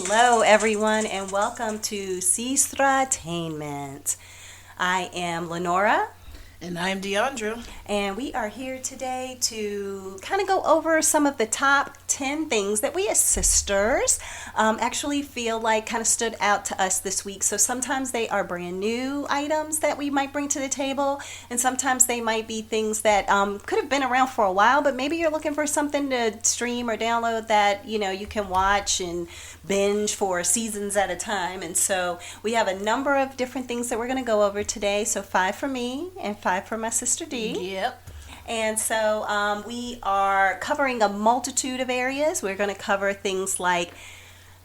Hello, everyone, and welcome to Sestra-Tainment. I am Lenora. And I'm Deandra. And we are here today to kind of go over some of the top 10 things that we as sisters actually feel like kind of stood out to us this week. So sometimes they are brand new items that we might bring to the table, and sometimes they might be things that could have been around for a while, but maybe you're looking for something to stream or download that, you know, you can watch and binge for seasons at a time. And so we have a number of different things that we're going to go over today. So 5 for me and 5 for my sister D. Yep. And so we are covering a multitude of areas. We're going to cover things like,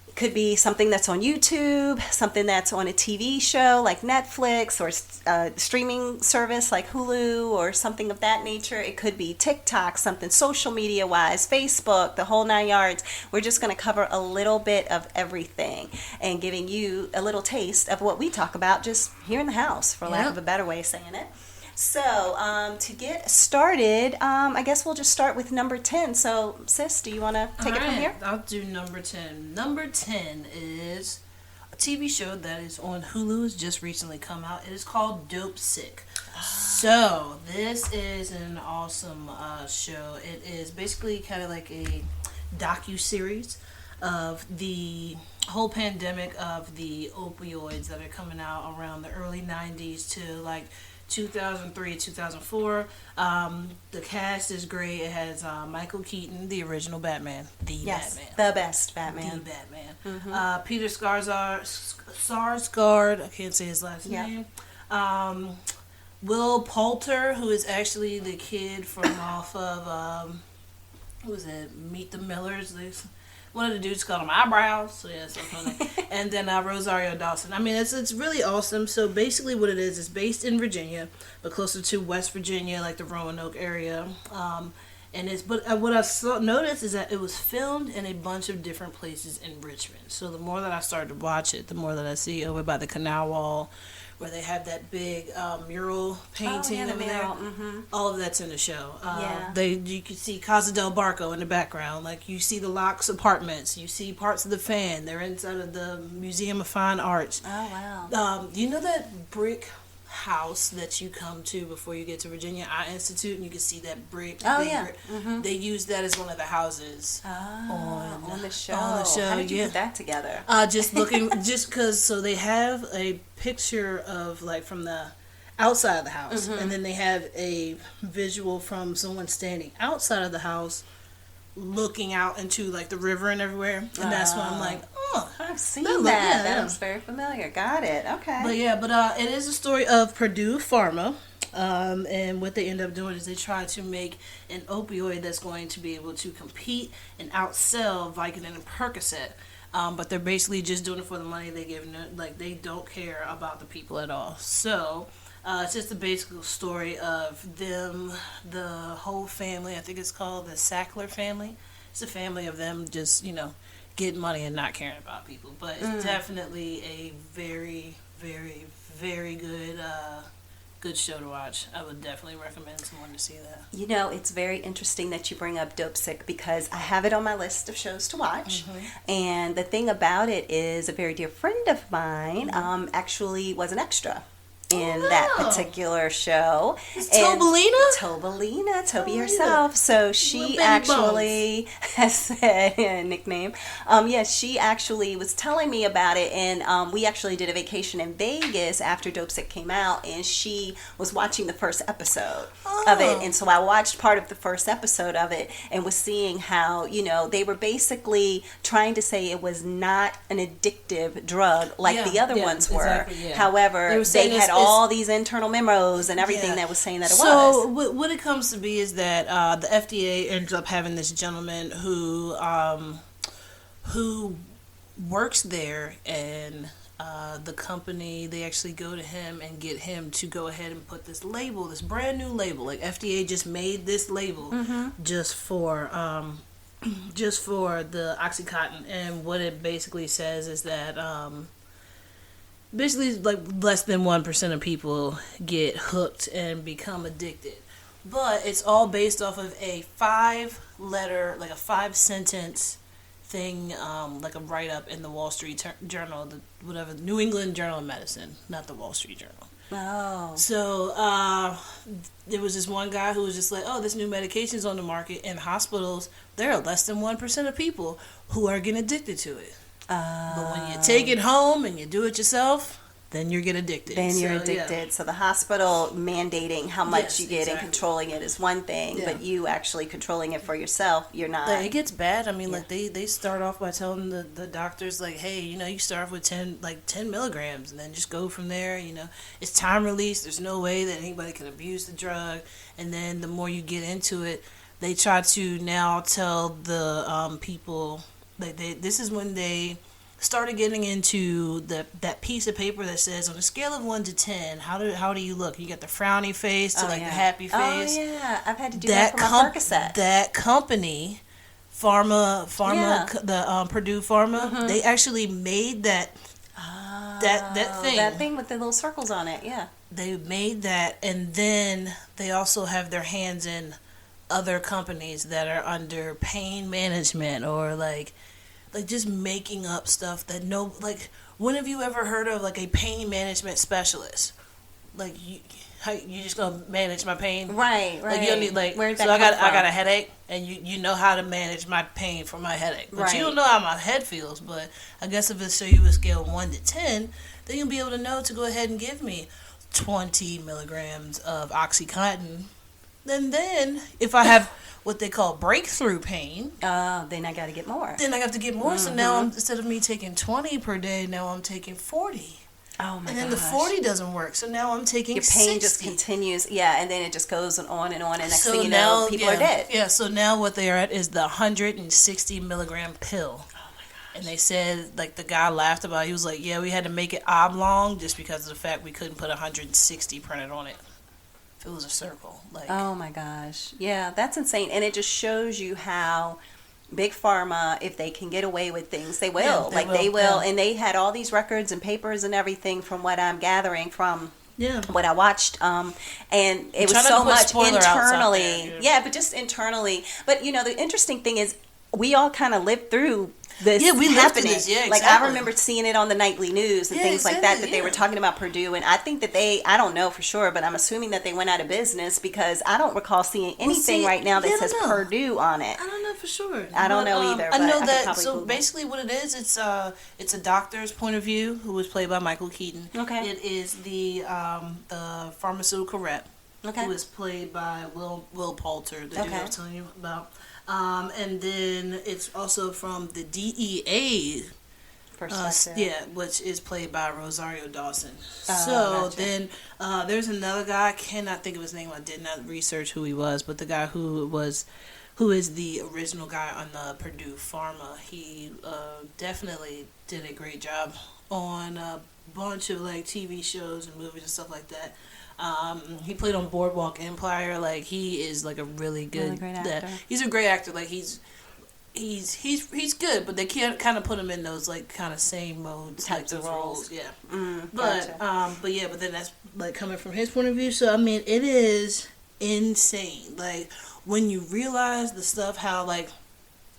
it could be something that's on YouTube, something that's on a TV show like Netflix, or a streaming service like Hulu, or something of that nature. It could be TikTok, something social media wise, Facebook, the whole 9 yards. We're just going to cover a little bit of everything and giving you a little taste of what we talk about just here in the house, for lack of a better way of saying it. So, to get started, I guess we'll just start with number 10. So, sis, do you want to take it from here? I'll do number 10. Number 10 is a TV show that is on Hulu. It's just recently come out. It is called Dopesick. So, this is an awesome show. It is basically kind of like a docu-series of the whole pandemic of the opioids that are coming out around the early 90s to like 2003, 2004. The cast is great. It has Michael Keaton, the original Batman. Yes, the best Batman. The Batman. Mm-hmm. Peter Sarsgaard, I can't say his last name. Will Poulter, who is actually the kid from off of, who was it? Meet the Millers. One of the dudes called him Eyebrows, so yeah, so funny. And then Rosario Dawson. I mean, it's really awesome. So basically what it is, it's based in Virginia, but closer to West Virginia, like the Roanoke area. But what I noticed is that it was filmed in a bunch of different places in Richmond. So the more that I started to watch it, the more that I see over by the Canal Wall, where they have that big mural painting over there. Mm-hmm. All of that's in the show. You can see Casa del Barco in the background. Like, you see the Locke's apartments. You see parts of the fan. They're inside of the Museum of Fine Arts. Oh, wow. You know that brick house that you come to before you get to Virginia Eye Institute, and you can see that brick. Oh, yeah. Mm-hmm. They use that as one of the houses on the show. How did you put that together? Just because, so they have a picture of, like, from the outside of the house, and then they have a visual from someone standing outside of the house looking out into, like, the river and everywhere, and that's why I'm like, I've seen that. That was very familiar. Got it. Okay. But it is a story of Purdue Pharma, and what they end up doing is they try to make an opioid that's going to be able to compete and outsell Vicodin and Percocet. But they're basically just doing it for the money. They give, like, they don't care about the people at all. So it's just a basic story of them, the whole family. I think it's called the Sackler family. It's a family of them just, getting money and not caring about people. But it's definitely a very, very, very good show to watch. I would definitely recommend someone to see that. You know, it's very interesting that you bring up Dopesick, because I have it on my list of shows to watch. And the thing about it is, a very dear friend of mine actually was an extra in that particular show. Tobelina, Toby herself. So she actually has a nickname. She actually was telling me about it, and we actually did a vacation in Vegas after Dopesick came out, and she was watching the first episode of it. And so I watched part of the first episode of it and was seeing how, they were basically trying to say it was not an addictive drug like the other ones were. Exactly, yeah. However, they had all these internal memos and everything that was saying that it was. So what it comes to be is that the FDA ends up having this gentleman who works there, and the company, they actually go to him and get him to go ahead and put this label, this brand new label. Like, FDA just made this label just for the Oxycontin, and what it basically says is that basically, like, less than 1% of people get hooked and become addicted. But it's all based off of a 5-letter, like a 5-sentence thing, like a write-up in the Wall Street Journal, New England Journal of Medicine, not the Wall Street Journal. Oh. So there was this one guy who was just like, oh, this new medication's on the market. In hospitals, there are less than 1% of people who are getting addicted to it. But when you take it home and you do it yourself, then you get addicted. Then you're addicted. Yeah. So the hospital mandating how much you get exactly. and controlling it is one thing, but you actually controlling it for yourself, you're not. Like, it gets bad. I mean, like they start off by telling the doctors, like, hey, you start off with 10 milligrams, and then just go from there. It's time release. There's no way that anybody can abuse the drug. And then the more you get into it, they try to now tell the people that this is when they started getting into that piece of paper that says, on a scale of 1 to 10, how do you look? You got the frowny face to the happy face. Oh yeah, I've had to do that for my Percocet. That company, Pharma, the Purdue Pharma, they actually made that thing. That thing with the little circles on it. Yeah. They made that, and then they also have their hands in other companies that are under pain management or like just making up stuff that when have you ever heard of like a pain management specialist? Like you just gonna manage my pain? Right. Like you don't need Where'd that so I come got from? a headache and you know how to manage my pain for my headache. But Right. you don't know how my head feels, but I guess if it's show you a scale of 1 to 10, then you'll be able to know to go ahead and give me 20 milligrams of Oxycontin. Then if I have what they call breakthrough pain. Then I got to get more. Then I have to get more. So now instead of me taking 20 per day, now I'm taking 40. Oh my gosh. And then the 40 doesn't work. So now I'm taking your pain 60. just continues. Yeah, and then it just goes on and on. And next So thing you now, know, people are dead. Yeah, so now what they are at is the 160 milligram pill. Oh my gosh. And they said, like, the guy laughed about it. He was like, yeah, we had to make it oblong just because of the fact we couldn't put 160 printed on it. If it was a circle. Oh my gosh. Yeah, that's insane. And it just shows you how Big Pharma, if they can get away with things, they will. Yeah, they will. Yeah. And they had all these records and papers and everything from what I'm gathering from what I watched. And it was so much internally. But just internally. But, the interesting thing is we all kind of lived through this happening. This. Yeah, exactly. Like, I remember seeing it on the nightly news and things like that they were talking about Purdue. And I think that I don't know for sure, but I'm assuming that they went out of business because I don't recall seeing anything right now that says Purdue on it. I don't know for sure. I don't know either. I know but that. So basically, what it is, it's a doctor's point of view who was played by Michael Keaton. Okay. It is the pharmaceutical rep. Okay. Who was played by Will Poulter, the dude I was telling you about. And then it's also from the DEA perspective. Which is played by Rosario Dawson. Then there's another guy, I cannot think of his name, I did not research who he was, but the guy who is the original guy on the Purdue Pharma, he definitely did a great job on a bunch of like TV shows and movies and stuff like that. He played on Boardwalk Empire. Like, he is like a really great actor. He's a great actor. Like, he's good, but they can't kind of put him in those like kind of same modes types of roles. Yeah. But then that's like coming from his point of view. So I mean, it is insane. Like, when you realize the stuff, how like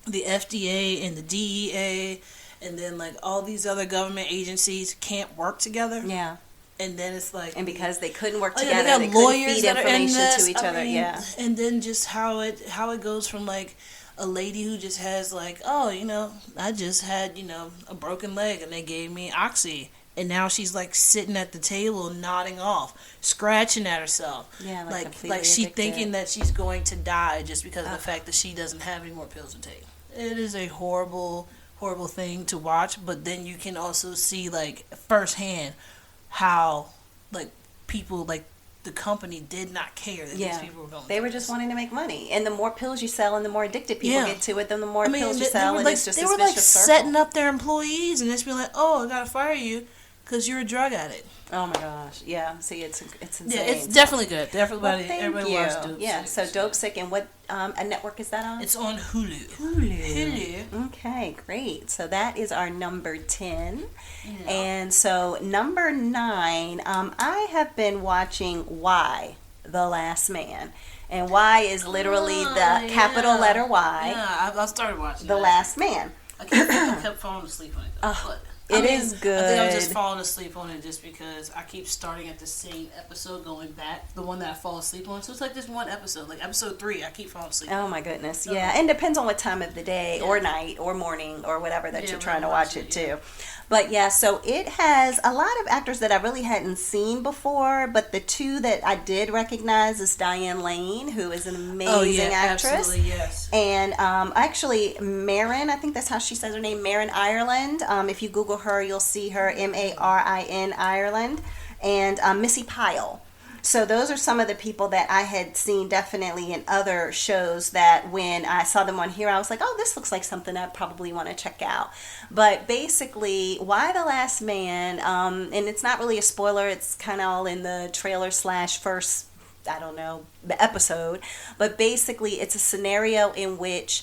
the FDA and the DEA and then like all these other government agencies can't work together. Yeah. And then it's like, and because they couldn't work together, they got they lawyers couldn't feed that are in information this, to each other. Yeah. And then just how it goes from like a lady who just has like, I just had a broken leg and they gave me Oxy, and now she's like sitting at the table nodding off, scratching at herself. Yeah, like she thinking that she's going to die just because of the fact that she doesn't have any more pills to take. It is a horrible thing to watch, but then you can also see like firsthand how like people, like the company did not care that these people were going. They were just wanting to make money, and the more pills you sell and the more addicted people get to it, then the more pills you sell, and it's just they this were like vicious circle. setting up their employees and just be like, "Oh, I gotta fire you because you're a drug addict." Oh my gosh, yeah. See, it's insane. Yeah, it's definitely good. Everybody watch Dopesick. Yeah, so Dopesick, and what a network is that on? It's on Hulu. Hulu. Okay, great. So that is our number 10. Yeah. And so number 9, I have been watching Why, The Last Man. And Y is literally the capital letter Y. Yeah, I started watching The Last Man. I kept falling asleep on it, though. But It is good. I think I'm just falling asleep on it just because I keep starting at the same episode, going back, the one that I fall asleep on. So it's like this one episode, like episode 3, I keep falling asleep. Oh my goodness, yeah, and depends on what time of the day or night or morning or whatever that you're trying to watch it too. But yeah, so it has a lot of actors that I really hadn't seen before, but the two that I did recognize is Diane Lane, who is an amazing actress. Absolutely, yes. And actually, Marin, I think that's how she says her name, Marin Ireland. If you Google her, you'll see her, Marin Ireland, and Missy Pyle. So those are some of the people that I had seen definitely in other shows that when I saw them on here, I was like, oh, this looks like something I probably want to check out. But basically, Why the Last Man, and it's not really a spoiler, it's kind of all in the trailer / first, I don't know, the episode. But basically, it's a scenario in which,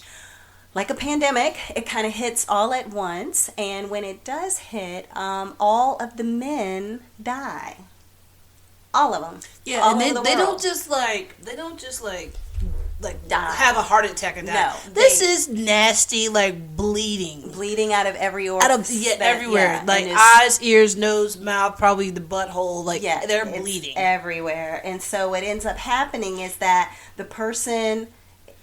like a pandemic, it kind of hits all at once. And when it does hit, all of the men die. All of them. Yeah, all and over the they world. don't just like die. Have a heart attack and die. No, this is nasty, like bleeding out of every orifice. Everywhere, like eyes, ears, nose, mouth, probably the butthole. Like they're it's bleeding everywhere. And so what ends up happening is that the person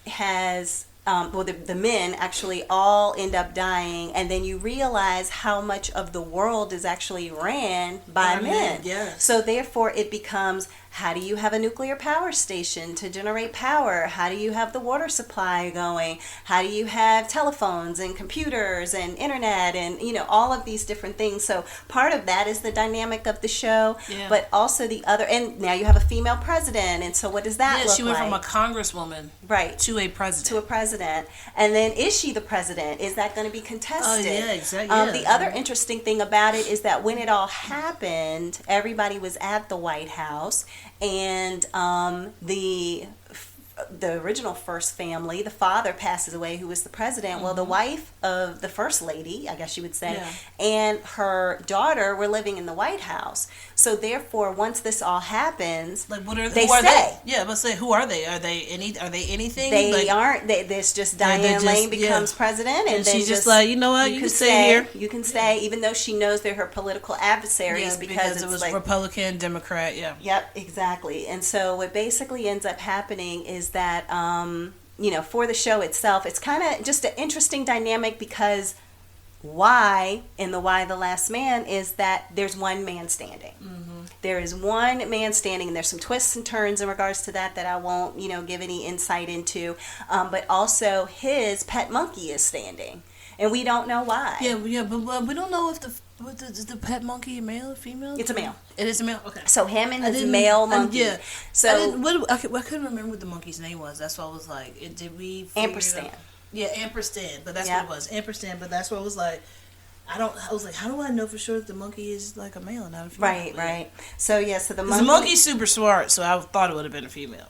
has. The men actually all end up dying, and then you realize how much of the world is actually ran by men. Yes. So therefore it becomes, how do you have a nuclear power station to generate power? How do you have the water supply going? How do you have telephones and computers and internet and, all of these different things? So part of that is the dynamic of the show, but also the other, and now you have a female president, and so what does that look like? She went from a congresswoman to a president. And then is she the president? Is that going to be contested? Oh, yeah, exactly. The other interesting thing about it is that when it all happened, everybody was at the White House, and the original first family, the father passes away, who was the president. Well, the wife of the first lady, I guess you would say, and her daughter were living in the White House. So therefore, once this all happens, like what are they who are say? They? Yeah, let's say who are they? Are they anything? They aren't. There's just Diane Lane becomes president, and then she's just like, you know what, you can stay here. You can stay, even though she knows they're her political adversaries because it was like, Republican, Democrat. Yeah. Yep, exactly. And so what basically ends up happening is that for the show itself, it's kind of just an interesting dynamic because Why the Last Man is that there's one man standing. There is one man standing, and there's some twists and turns in regards to that I won't, give any insight into. But also his pet monkey is standing, and we don't know why. Yeah, but we don't know if the pet monkey a male or female? It's a male. It is a male. Okay. So him and his male monkey. So I couldn't remember what the monkey's name was. That's why I was like, did we? Ampersand. Yeah, Ampersand. But that's what it was. Ampersand. But that's what I was like. I was like, how do I know for sure that the monkey is like a male and not a female? Right. So so the monkey's super smart, so I thought it would have been a female.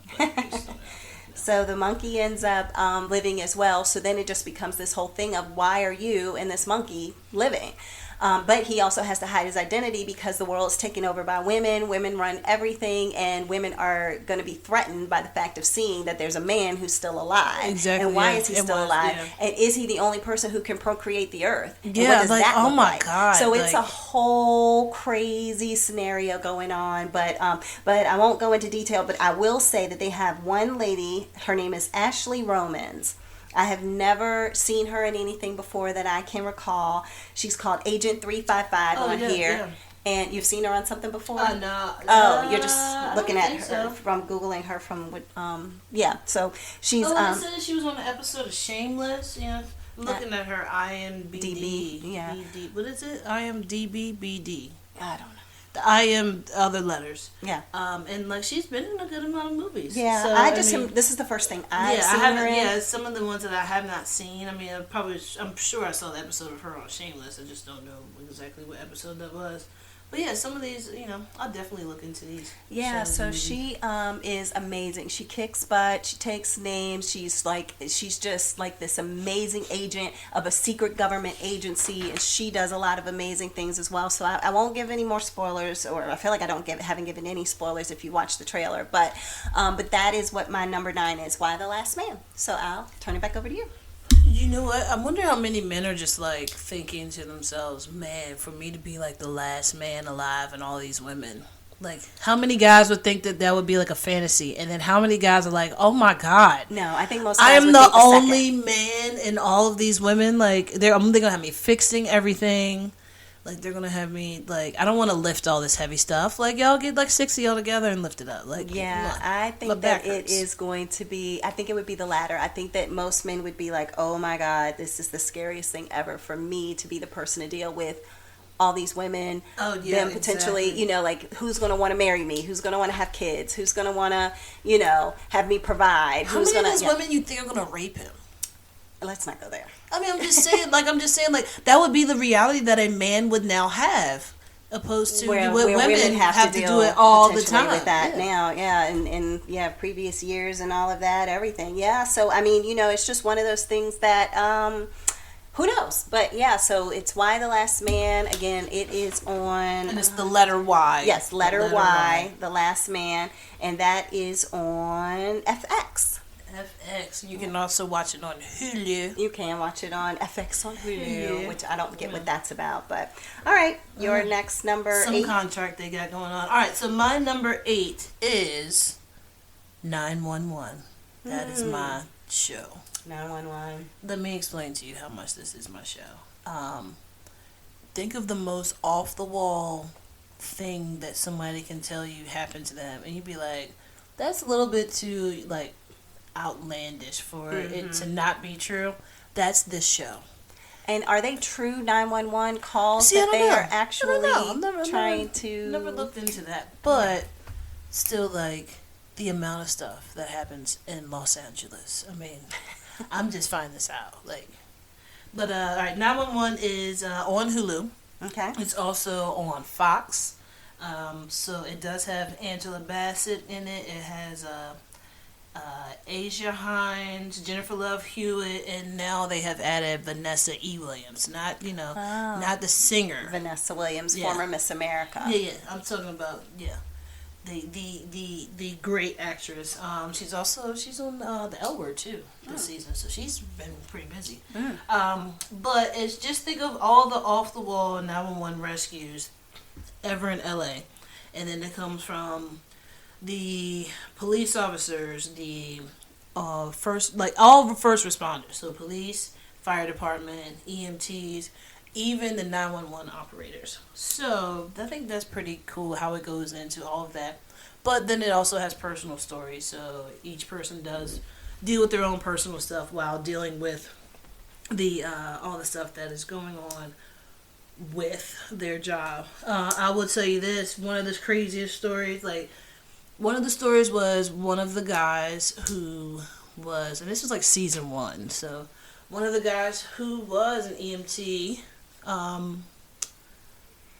So the monkey ends up living as well. So then it just becomes this whole thing of why are you and this monkey living? But he also has to hide his identity because the world is taken over by women. Women run everything, and women are going to be threatened by the fact of seeing that there's a man who's still alive. Exactly. And why is he still alive? Yeah. And is he the only person who can procreate the earth? And yeah, what does that look like? God. So it's a whole crazy scenario going on. But I won't go into detail, but I will say that they have one lady, her name is Ashley Romans. I have never seen her in anything before that I can recall. She's called Agent 355 on here. Yeah. And you've seen her on something before? No. Oh, you're just looking at her from Googling her from, so she's... it said she was on an episode of Shameless, looking at her IMDb. Yeah. What is it? IMDb. I don't know. I am other letters. Yeah. And like she's been in a good amount of movies. Yeah. So, this is the first thing I've seen her in. Yeah, some of the ones that I have not seen. I mean, I'm sure I saw the episode of her on Shameless. I just don't know exactly what episode that was. But yeah, some of these, I'll definitely look into these. Yeah, so she is amazing. She kicks butt. She takes names. She's just like this amazing agent of a secret government agency, and she does a lot of amazing things as well. So I won't give any more spoilers, or I feel like haven't given any spoilers if you watch the trailer. But that is what my number 9 is. Why the Last Man? So I'll turn it back over to you. You know what? I wonder how many men are just like thinking to themselves, man, for me to be like the last man alive and all these women. Like, how many guys would think that would be like a fantasy? And then how many guys are like, oh my God. No, I think most I guys am would the think only man in all of these women. Like, they're going to have me fixing everything. Like, they're going to have me, like, I don't want to lift all this heavy stuff. Like, y'all get like 6 of y'all together and lift it up. Like, yeah, look, I think that it is going to be, I think it would be the latter. I think that most men would be like, oh my God, this is the scariest thing ever for me to be the person to deal with all these women, them potentially, exactly. you know, like, who's going to want to marry me? Who's going to want to have kids? Who's going to want to, you know, have me provide? How Who's many going of to, these women you think are going to rape him? let's not go there. I mean, I'm just saying, like, that would be the reality that a man would now have, opposed to where women have to deal do it all the potentially time. with that now, and previous years and all of that, everything. Yeah, so I mean, you know, it's just one of those things that who knows? But yeah, so it's Why the Last Man. Again, it is on, And it's the letter Y. Yes, letter Y, The Last Man, and that is on FX. FX. You can also watch it on Hulu. You can watch it on FX on Hulu, Yeah. which I don't get what that's about. But all right, your next number Some 8. contract they got going on. All right, so my number 8 is 911. That is my show. 911. Let me explain to you how much this is my show. Think of the most off the wall thing that somebody can tell you happened to them, and you'd be like, "That's a little bit too like outlandish for it to not be true." That's this show. And are they true 911 calls See, I that don't they know. are actually I don't know. I'm trying to? Never looked into that, but still, like the amount of stuff that happens in Los Angeles. I mean. I'm just finding this out, but all right. 911 is on Hulu. Okay. It's also on Fox. So it does have Angela Bassett in it. It has Asia Hines, Jennifer Love Hewitt, and now they have added Vanessa E. Williams. Not not the singer. Vanessa Williams, Yeah. former Miss America. Yeah. I'm talking about the great actress. She's on the L Word too this season, so she's been pretty busy. But it's just, think of all the off the wall 911 rescues ever in LA, and then it comes from the police officers, the first, like all the first responders, so police, fire department, EMTs, even the 911 operators. So I think that's pretty cool how it goes into all of that. But then it also has personal stories, so each person does deal with their own personal stuff while dealing with the all the stuff that is going on with their job. I will tell you this, one of the craziest stories, like one of the stories was one of the guys who was, and this was like season 1, so one of the guys who was an EMT, I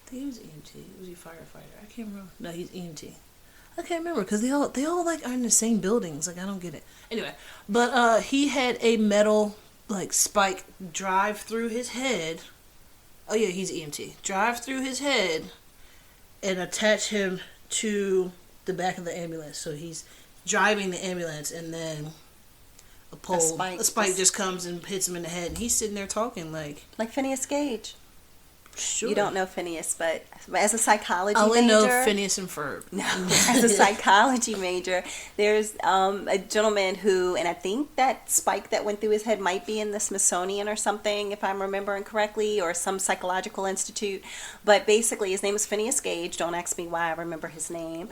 think he was EMT. Was he firefighter? I can't remember. No, he's EMT. I can't remember because they all like are in the same buildings. Like, I don't get it. Anyway, but he had a metal like spike drive through his head. Oh yeah, he's EMT. Drive through his head and attach him to the back of the ambulance. So he's driving the ambulance, and then a spike just comes and hits him in the head, and he's sitting there talking like Phineas Gage. Sure. You don't know Phineas, but as a psychology I only major, know Phineas and Ferb. No, as a psychology major, there's a gentleman who, and I think that spike that went through his head might be in the Smithsonian or something, if I'm remembering correctly, or some psychological institute. But basically, his name is Phineas Gage. Don't ask me why I remember his name.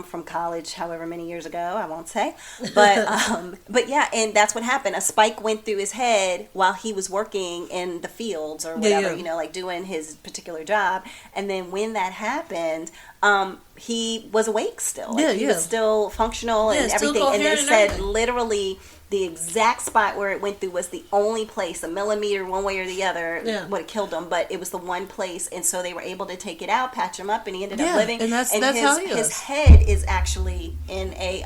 From college, however many years ago, I won't say. But yeah, and that's what happened. A spike went through his head while he was working in the fields or whatever, like doing his particular job. And then when that happened, he was awake still. He was still functional and everything. And they said literally the exact spot where it went through was the only place, a millimeter one way or the other, would have killed him. But it was the one place, and so they were able to take it out, patch him up, and he ended up living. And that's his, how he is. His head is actually in a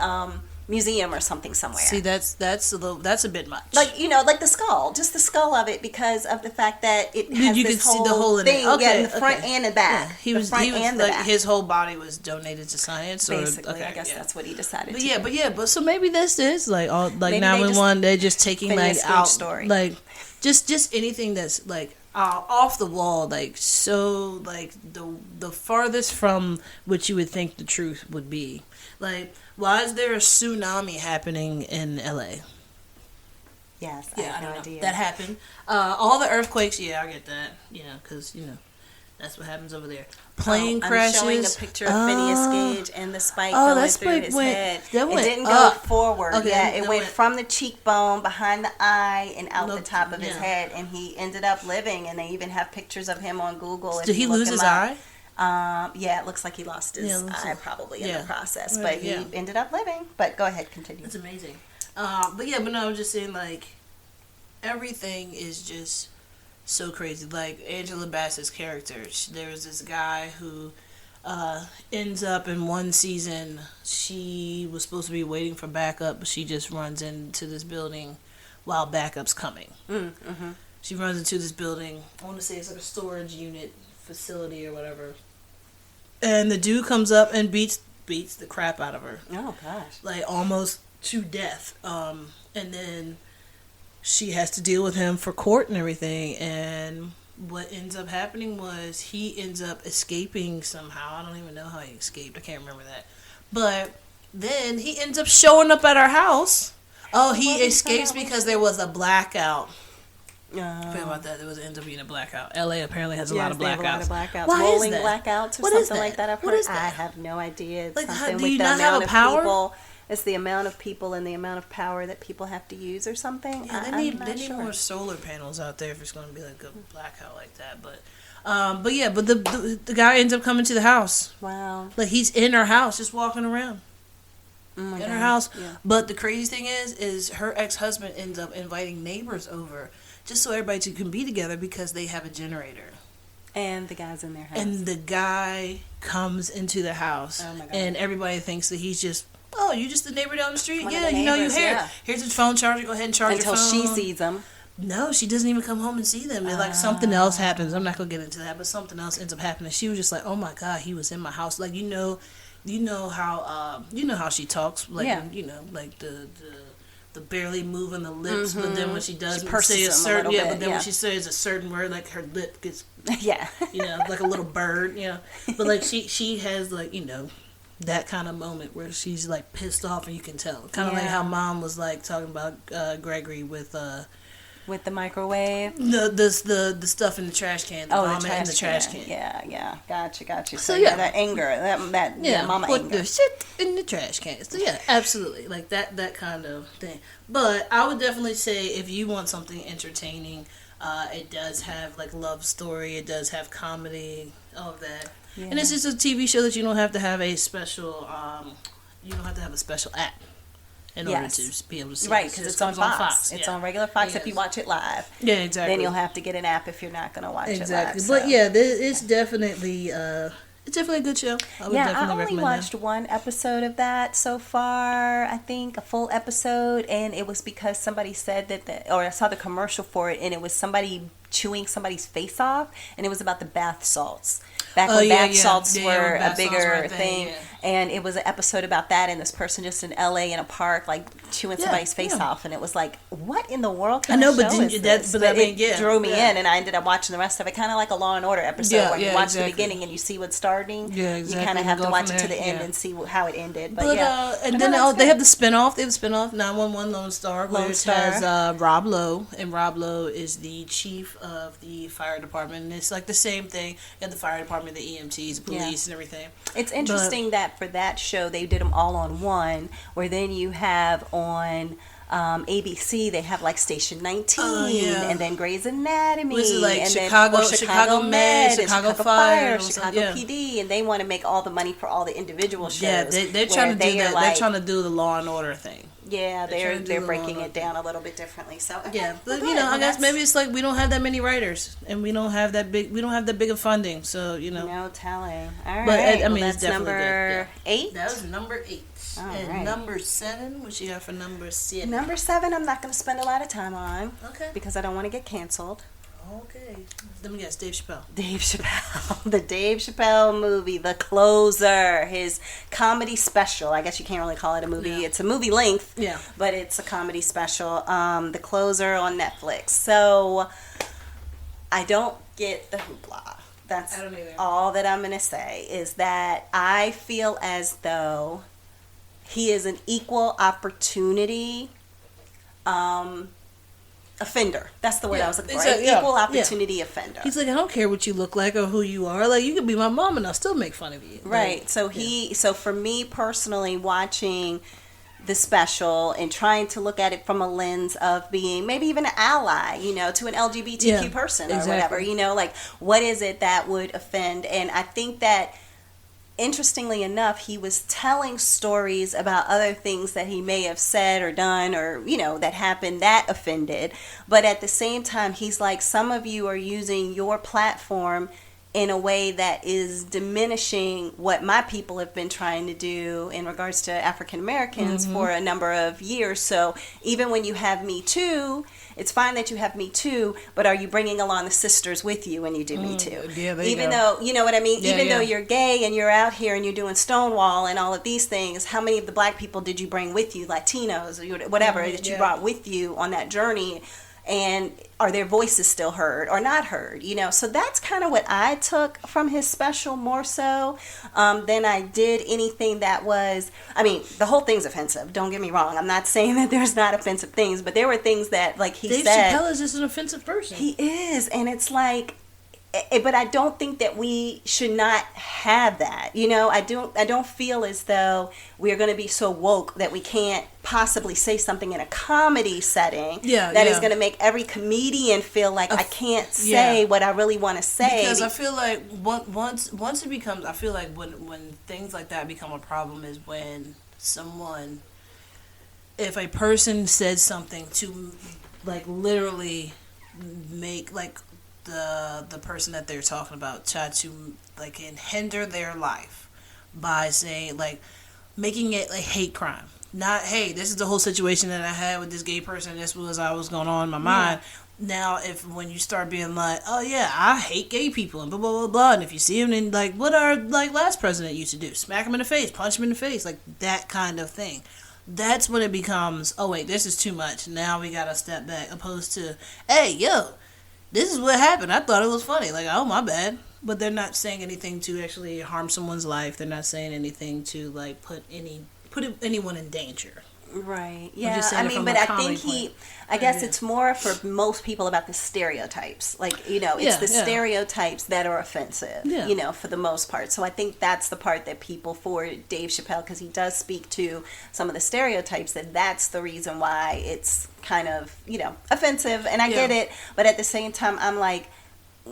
museum or something somewhere. See, that's a bit much. Like, you know, like the skull, just the skull of it, because of the fact that it has you this can whole see the hole in thing, it. Okay, in the front and the back. Yeah. He was like back. His whole body was donated to science. Basically, I guess that's what he decided. But so maybe this is like all like 911. They're just taking like out story. Like just anything that's like off the wall, like so like the farthest from what you would think the truth would be. Like, why is there a tsunami happening in LA? Yes, I have no idea. That happened. All the earthquakes, I get that. Because, that's what happens over there. Plane crashes. I'm showing a picture of Phineas Gage and the spike going through his head. It didn't go forward. Okay, it went from the cheekbone, behind the eye, and out the top of his head. And he ended up living, and they even have pictures of him on Google. Did he lose his eye? It looks like he lost his eye probably in the process, but he ended up living. But go ahead, continue. It's amazing. But no, I'm just saying, like, everything is just so crazy. Like, Angela Bassett's character, there was this guy who ends up in one season, she was supposed to be waiting for backup, but she just runs into this building while backup's coming. Mm-hmm. She runs into this building, I want to say it's like a storage unit facility or whatever. And the dude comes up and beats the crap out of her. Oh, gosh. Like, almost to death. And then she has to deal with him for court and everything. And what ends up happening was he ends up escaping somehow. I don't even know how he escaped. I can't remember that. But then he ends up showing up at our house. Oh, he escapes because there was a blackout. Forget about that. There ends up being a blackout. LA apparently has a lot of blackouts. Why rolling is that? Blackouts or what something like that. I have no idea. It's like, something do with you the not have a power? People. It's the amount of people and the amount of power that people have to use or something. Yeah, they need more solar panels out there if it's going to be like a blackout like that. But the guy ends up coming to the house. Wow. Like, he's in her house, just walking around. Oh in her house. Yeah. But the crazy thing is her ex-husband ends up inviting neighbors over just so everybody can be together because they have a generator. And the guy's in their house. And the guy comes into the house. Oh my God. And everybody thinks that he's just, you just the neighbor down the street? One Yeah, you know you here. Yeah. Here's his phone charger. Go ahead and charge your phone. Until she sees him. No, she doesn't even come home and see them. Like, something else happens. I'm not going to get into that, but something else ends up happening. She was just like, oh my God, he was in my house. Like, you know how she talks. Like, like the barely moving the lips, but then when she does say a certain when she says a certain word, like her lip gets like a little bird, But like she has like that kind of moment where she's like pissed off and you can tell, kind of like how Mom was like talking about Gregory with the microwave, the stuff in the trash can, vomit in the trash can. Yeah, gotcha. So that anger, that mama put anger. the shit in the trash can. So absolutely, like that kind of thing. But I would definitely say if you want something entertaining, it does have like love story, it does have comedy, all of that, and it's just a TV show that you don't have to have a special, app. In order to be able to see it. Right, because it's on Fox. It's on regular Fox if you watch it live. Yeah, exactly. Then you'll have to get an app if you're not going to watch it live. Exactly. But it's definitely a good show. I only watched one episode of that so far, I think, a full episode, and it was because somebody said or I saw the commercial for it, and it was somebody chewing somebody's face off, and it was about the bath salts. Back when bath salts were a bigger thing. And it was an episode about that, and this person just in LA in a park, like chewing somebody's face off, and it was like, what in the world kind of show is this? But it drew me in, and I ended up watching the rest of it, kind of like a Law and Order episode, where you watch the beginning and you see what's starting. Yeah, exactly. You kind of have to watch it to the end and see how it ended. But and then they have the spinoff. They have the spinoff 911 Lone Star, which has Rob Lowe, and Rob Lowe is the chief of the fire department, and it's like the same thing. You have the fire department, the EMTs, the police, and everything. It's interesting that for that show they did them all on one, where then you have on ABC they have like Station 19 and then Grey's Anatomy, which is like and Chicago Med, Chicago Fire, Chicago PD, and they want to make all the money for all the individual shows. Yeah, they're trying to do that. They're trying to do the Law and Order thing. Yeah, They're trying to do they're the breaking long it down a little bit differently. So okay, yeah, but well, you good. know, I Well, guess maybe that's it's like we don't have that many writers, and we don't have that big of funding. So no telling. All but right, I mean, well, it's that's definitely number good. Yeah. 8. That was number 8, All and right. number 7. What you got for number 7? Number 7, I'm not going to spend a lot of time on. Okay. Because I don't want to get canceled. Okay. Let me guess, Dave Chappelle. Dave Chappelle. The Dave Chappelle movie, The Closer, his comedy special. I guess you can't really call it a movie. Yeah. It's a movie length, Yeah. but it's a comedy special. The Closer on Netflix. So I don't get the hoopla. That's I don't either. all that I'm going to say is that I feel as though he is an equal opportunity offender. That's the word I was looking for. Exactly, An equal yeah. opportunity offender. He's like, I don't care what you look like or who you are. Like, you could be my mom and I'll still make fun of you. Right. Like, So for me personally, watching the special and trying to look at it from a lens of being maybe even an ally, to an LGBTQ person or whatever, like what is it that would offend? And I think that interestingly enough, he was telling stories about other things that he may have said or done or, that happened that offended. But at the same time, he's like, some of you are using your platform in a way that is diminishing what my people have been trying to do in regards to African Americans for a number of years. So even when you have Me Too, it's fine that you have Me Too, but are you bringing along the sisters with you when you do Me Too? Yeah, there Even you go. though, you know what I mean? Yeah, Even yeah. though you're gay and you're out here and you're doing Stonewall and all of these things, how many of the black people did you bring with you, Latinos, or whatever, that you brought with you on that journey? And are their voices still heard or not heard? So that's kind of what I took from his special more so than I did anything that was, the whole thing's offensive. Don't get me wrong. I'm not saying that there's not offensive things, but there were things that, like he Dave said. Chappelle is just an offensive person. He is. And it's like, but I don't think that we should not have that. I don't feel as though we're going to be so woke that we can't possibly say something in a comedy setting that is going to make every comedian feel like I can't say what I really want to say. Because I feel like once it becomes, I feel like when things like that become a problem is when if a person says something to like literally make like the person that they're talking about try to like hinder their life by saying like making it a hate crime. Not, hey, this is the whole situation that I had with this gay person. This was going on in my mind. Now, when you start being like, oh yeah, I hate gay people and blah blah blah blah, and if you see him in like what our like last president used to do, smack him in the face, punch him in the face, like that kind of thing. That's when it becomes, oh wait, this is too much. Now we gotta step back. Opposed to, hey yo, this is what happened. I thought it was funny. Like, oh, my bad. But they're not saying anything to actually harm someone's life. They're not saying anything to, like, put anyone in danger. Right. I'm yeah. just saying But I think I guess it's more for most people about the stereotypes. Like, it's the stereotypes that are offensive, for the most part. So I think that's the part that people for Dave Chappelle, because he does speak to some of the stereotypes, that's the reason why it's kind of, offensive. And I get it. But at the same time, I'm like,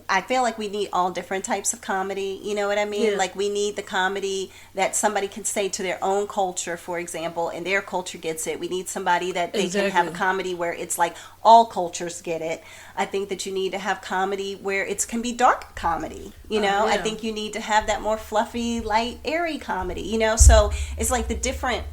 I feel like we need all different types of comedy. You know what I mean? Yeah. Like, we need the comedy that somebody can say to their own culture, for example, and their culture gets it. We need somebody that they can have a comedy where it's like all cultures get it. I think that you need to have comedy where it can be dark comedy. I think you need to have that more fluffy, light, airy comedy. So it's like the different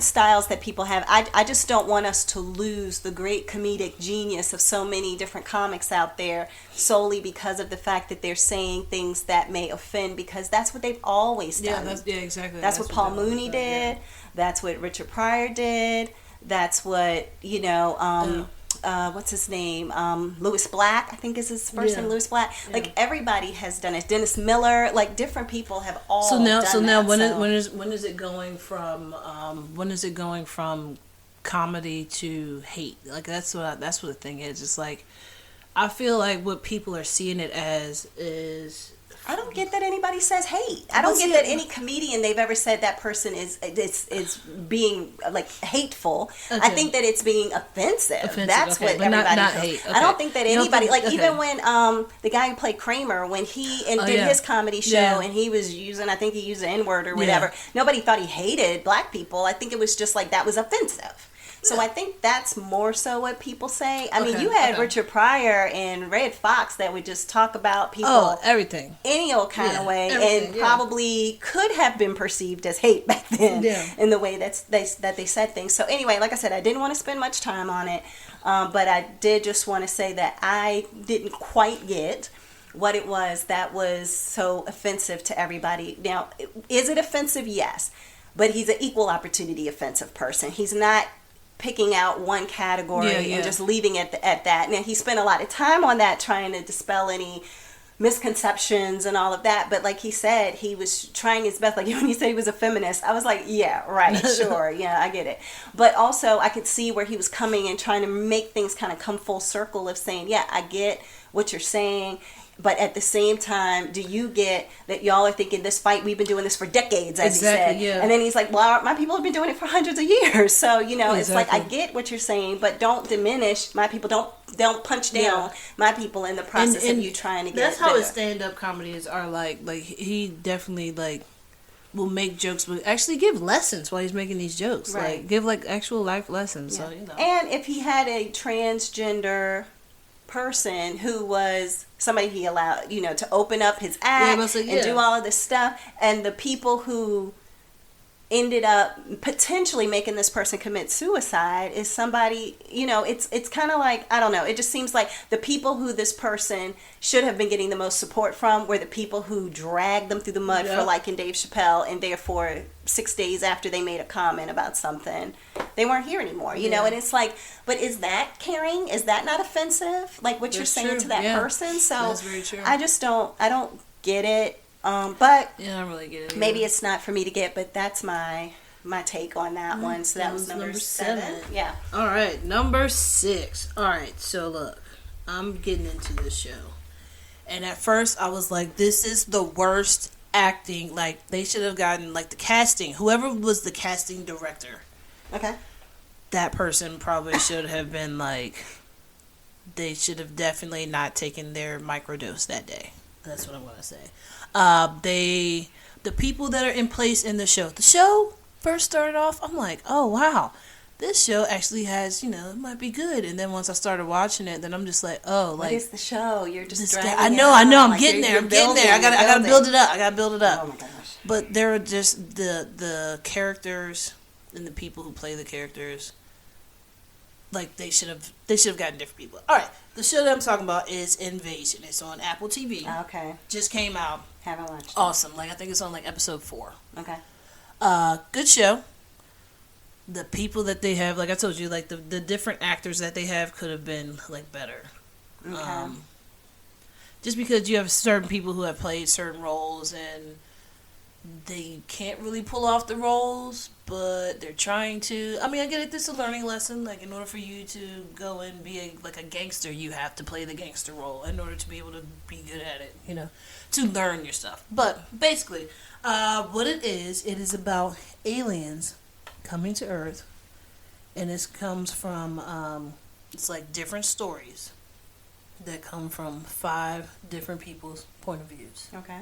styles that people have. I just don't want us to lose the great comedic genius of so many different comics out there solely because of the fact that they're saying things that may offend, because that's what they've always done. Exactly. That's what Paul Mooney did. That's what Richard Pryor did. That's what, what's his name? Louis Black, I think is his first name, Louis Black. Like, everybody has done it. Dennis Miller, like, different people have all done that. When is it going from comedy to hate? Like, that's what the thing is. It's like, I feel like what people are seeing it as is I don't get that anybody says hate. I don't get that any comedian they've ever said that person is being like hateful. Okay. I think that it's being offensive. That's okay. what But everybody not feels. hate. Okay. I don't think that anybody like okay. even when the guy who played Kramer when he did his comedy show and he was using I think he used the N-word or whatever. Nobody thought he hated black people. I think it was just like that was offensive. So I think that's more so what people say. I mean, you had Richard Pryor and Red Fox that would just talk about people, everything, any old kind of way, and probably could have been perceived as hate back then in the way that they said things. So anyway, like I said, I didn't want to spend much time on it, but I did just want to say that I didn't quite get what it was that was so offensive to everybody. Now, is it offensive? Yes, but he's an equal opportunity offensive person. He's not picking out one category and just leaving it at that. Now, he spent a lot of time on that trying to dispel any misconceptions and all of that, but like he said, he was trying his best. Like when he said he was a feminist, I was like, yeah, right, sure, yeah, I get it. But also I could see where he was coming and trying to make things kind of come full circle of saying, yeah, I get what you're saying, but at the same time, do you get that y'all are thinking this fight, we've been doing this for decades, as he said. Yeah. And then he's like, well, my people have been doing it for hundreds of years. So, it's like, I get what you're saying, but don't diminish my people. Don't punch down my people in the process of you trying to get That's how his stand-up comedies are like he definitely like will make jokes, but actually give lessons while he's making these jokes. Right. Like give like actual life lessons. Yeah. So, And if he had a transgender person who was somebody he allowed, to open up his act and do all of this stuff, and the people who ended up potentially making this person commit suicide is somebody, it's kind of like, I don't know, it just seems like the people who this person should have been getting the most support from were the people who dragged them through the mud for like in Dave Chappelle, and therefore 6 days after they made a comment about something, they weren't here anymore, you know, and it's like, but is that caring? Is that not offensive? Like what you're saying to that person? So that's very true. I don't get it. But I don't really get it. Maybe it's not for me to get, but that's my take on that one. So that was number 7. Yeah. All right, number 6. All right, so look, I'm getting into this show, and at first I was like, this is the worst acting. Like they should have gotten like the casting. Whoever was the casting director. Okay. That person probably should have been like. They should have definitely not taken their microdose that day. That's what I'm gonna say. The people that are in place in the show first started off, I'm like, oh wow, this show actually has, it might be good. And then once I started watching it, then I'm just like, oh, like, what is the show? You're just I know, I'm like, getting there. I gotta build it up. Oh my gosh. But there are just the characters and the people who play the characters. Like they should have gotten different people. All right, the show that I'm talking about is Invasion. It's on Apple TV. Okay. Just came out. Haven't watched it. Awesome. Like I think it's on like episode 4. Okay. Good show. The people that they have, like I told you, like the different actors that they have could have been like better. Okay. Just because you have certain people who have played certain roles and they can't really pull off the roles, but they're trying to. I mean, I get it. This is a learning lesson. Like, in order for you to go and be a gangster, you have to play the gangster role in order to be able to be good at it, to learn your stuff. But, basically, what it is about aliens coming to Earth, and this comes from, it's like different stories that come from 5 different people's point of views. Okay.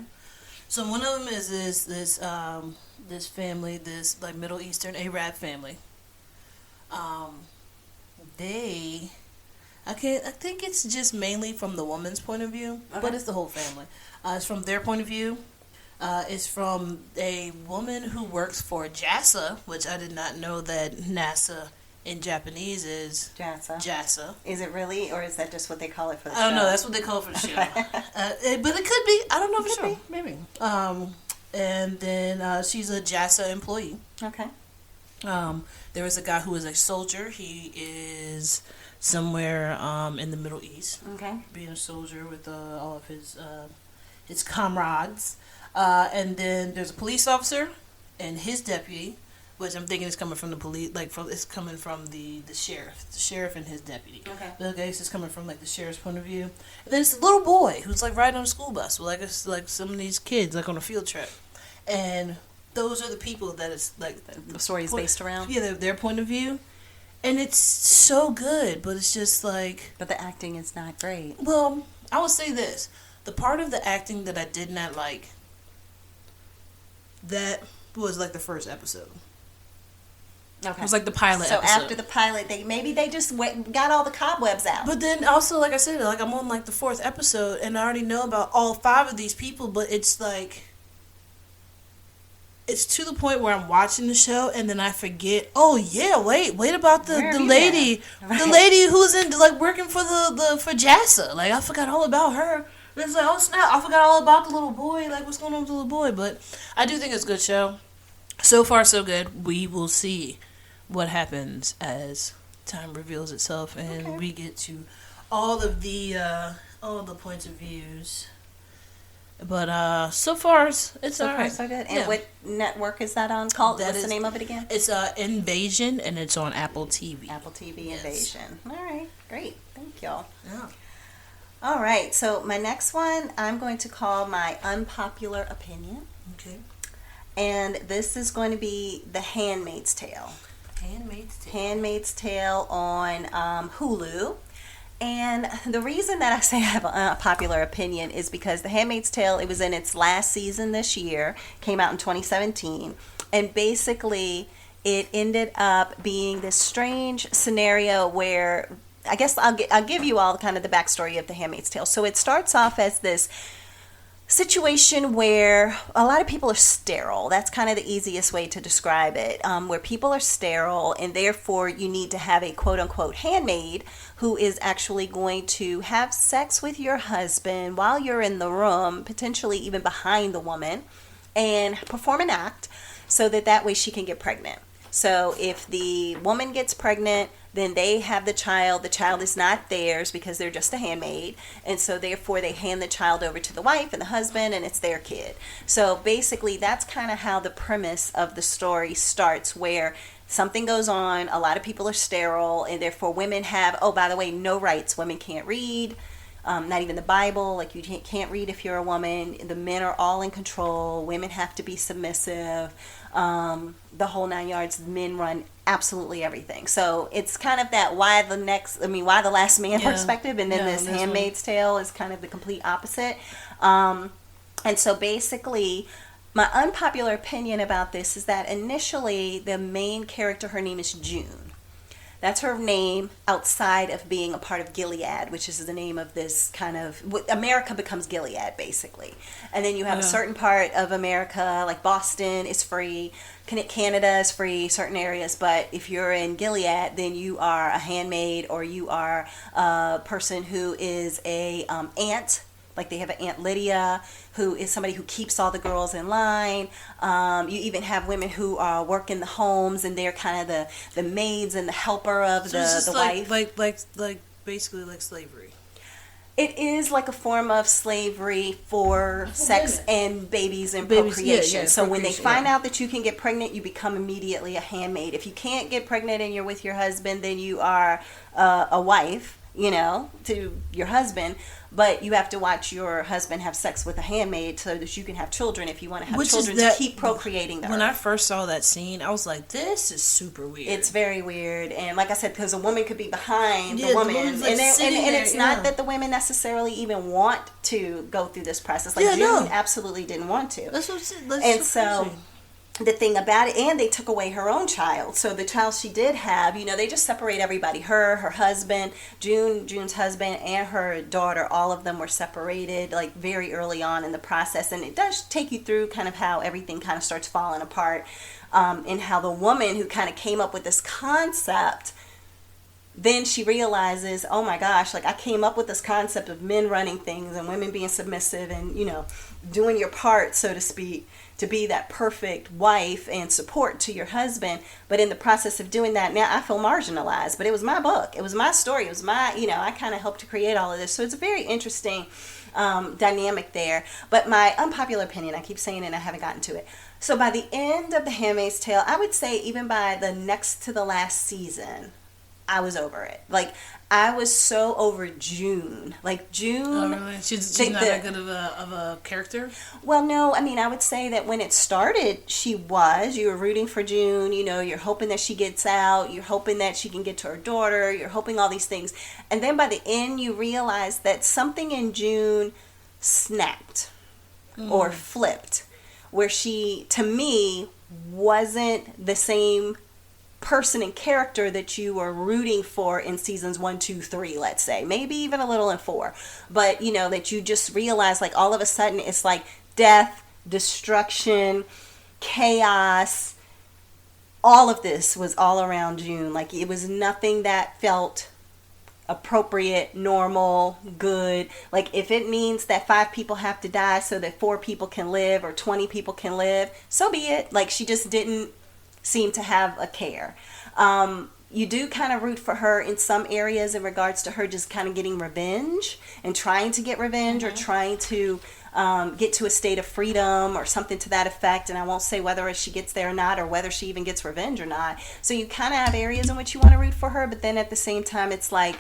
So one of them is this family, this like Middle Eastern Arab family. I think it's just mainly from the woman's point of view, but it's the whole family. It's from their point of view. It's from a woman who works for JASA, which I did not know that NASA in Japanese is JASA. Is it really, or is that just what they call it for the show? I don't know. That's what they call it for the show. But it could be. I don't know for sure. Maybe. And then she's a JASA employee. Okay. There was a guy who was a soldier. He is somewhere in the Middle East. Okay. Being a soldier with all of his comrades. And then there's a police officer and his deputy, which I'm thinking is coming from the police, like it's coming from the sheriff and his deputy. Okay. But I guess it's coming from like the sheriff's point of view. And then it's the little boy who's like riding on a school bus with like some of these kids like on a field trip, and those are the people that it's like the story is based around. Yeah, their point of view, and it's so good, but it's just like. But the acting is not great. Well, I will say this: the part of the acting that I did not like. That was like the first episode. Okay. It was like the pilot so episode. after the pilot, they just got all the cobwebs out. But then also, like I said, like I'm on like the 4th episode, and I already know about all 5 of these people, but it's like... It's to the point where I'm watching the show, and then I forget, oh yeah, wait about the lady. Right. The lady who's in, like, working for for JASA. Like, I forgot all about her. It's like, oh snap, I forgot all about the little boy. Like, what's going on with the little boy? But I do think it's a good show. So far, so good. We will see what happens as time reveals itself, and we get to all of the points of views. But so far, it's so all right. So good. And what network is that on? What's the name of it again? It's Invasion, and it's on Apple TV. Apple TV Invasion. All right, great. Thank y'all. Yeah. All right, so my next one I'm going to call my unpopular opinion. Okay. And this is going to be The Handmaid's Tale. Handmaid's Tale on Hulu. And the reason that I say I have an unpopular opinion is because The Handmaid's Tale, it was in its last season this year, came out in 2017, and basically it ended up being this strange scenario where, I guess I'll give you all kind of the backstory of The Handmaid's Tale. So it starts off as this situation where a lot of people are sterile. That's kind of the easiest way to describe it, where people are sterile, and therefore you need to have a quote-unquote handmaid who is actually going to have sex with your husband while you're in the room, potentially even behind the woman, and perform an act so that way she can get pregnant. So if the woman gets pregnant, then they have the child. The child is not theirs because they're just a handmaid. And so therefore they hand the child over to the wife and the husband, and it's their kid. So basically that's kind of how the premise of the story starts, where something goes on, a lot of people are sterile, and therefore women have, oh, by the way, no rights. Women can't read. Not even the Bible, like you can't read if you're a woman. The men are all in control. Women have to be submissive. The whole 9 yards. Men run absolutely everything. So it's kind of that why the last man perspective, and then this Handmaid's Tale is kind of the complete opposite. And so basically, my unpopular opinion about this is that initially the main character, her name is June. That's her name outside of being a part of Gilead, which is the name of this kind of... America becomes Gilead, basically. And then you have a certain part of America, like Boston is free, Canada is free, certain areas. But if you're in Gilead, then you are a handmaid, or you are a person who is a aunt. Like they have an Aunt Lydia, who is somebody who keeps all the girls in line. You even have women who work in the homes, and they're kind of the maids and the helper of the wife. Like basically like slavery. It is like a form of slavery for sex and babies and procreation. So when they find out that you can get pregnant, you become immediately a handmaid. If you can't get pregnant and you're with your husband, then you are a wife, to your husband. But you have to watch your husband have sex with a handmaid so that you can have children if you want to have children to keep procreating. When I first saw that scene, I was like, this is super weird. It's very weird. And like I said, because a woman could be behind the woman. And it's not that the women necessarily even want to go through this process. Like June absolutely didn't want to. That's what so the thing about it, and they took away her own child. So the child she did have, they just separate everybody. Her husband, June's husband, and her daughter, all of them were separated like very early on in the process. And it does take you through kind of how everything kind of starts falling apart, and how the woman who kind of came up with this concept, then she realizes, oh my gosh, like I came up with this concept of men running things and women being submissive, and doing your part, so to speak, to be that perfect wife and support to your husband. But in the process of doing that, now I feel marginalized. But it was my book. It was my story. It was my, I kind of helped to create all of this. So it's a very interesting dynamic there. But my unpopular opinion, I keep saying it and I haven't gotten to it. So by the end of The Handmaid's Tale, I would say even by the next to the last season, I was over it. Like, I was so over June. Like, June... Oh, really? She's not that good of a character? Well, no. I mean, I would say that when it started, she was. You were rooting for June. You're hoping that she gets out. You're hoping that she can get to her daughter. You're hoping all these things. And then by the end, you realize that something in June snapped or flipped, where she, to me, wasn't the same person and character that you were rooting for in seasons 1, 2, 3, let's say, maybe even a little in 4, but that you just realize, like, all of a sudden it's like death, destruction, chaos. All of this was all around June. Like, it was nothing that felt appropriate, normal, good. Like, if it means that 5 people have to die so that 4 people can live or 20 people can live, so be it. Like, she just didn't seem to have a care. You do kind of root for her in some areas in regards to her just kind of getting revenge and trying to get revenge or trying to get to a state of freedom or something to that effect. And I won't say whether she gets there or not, or whether she even gets revenge or not. So you kind of have areas in which you want to root for her, but then at the same time it's like,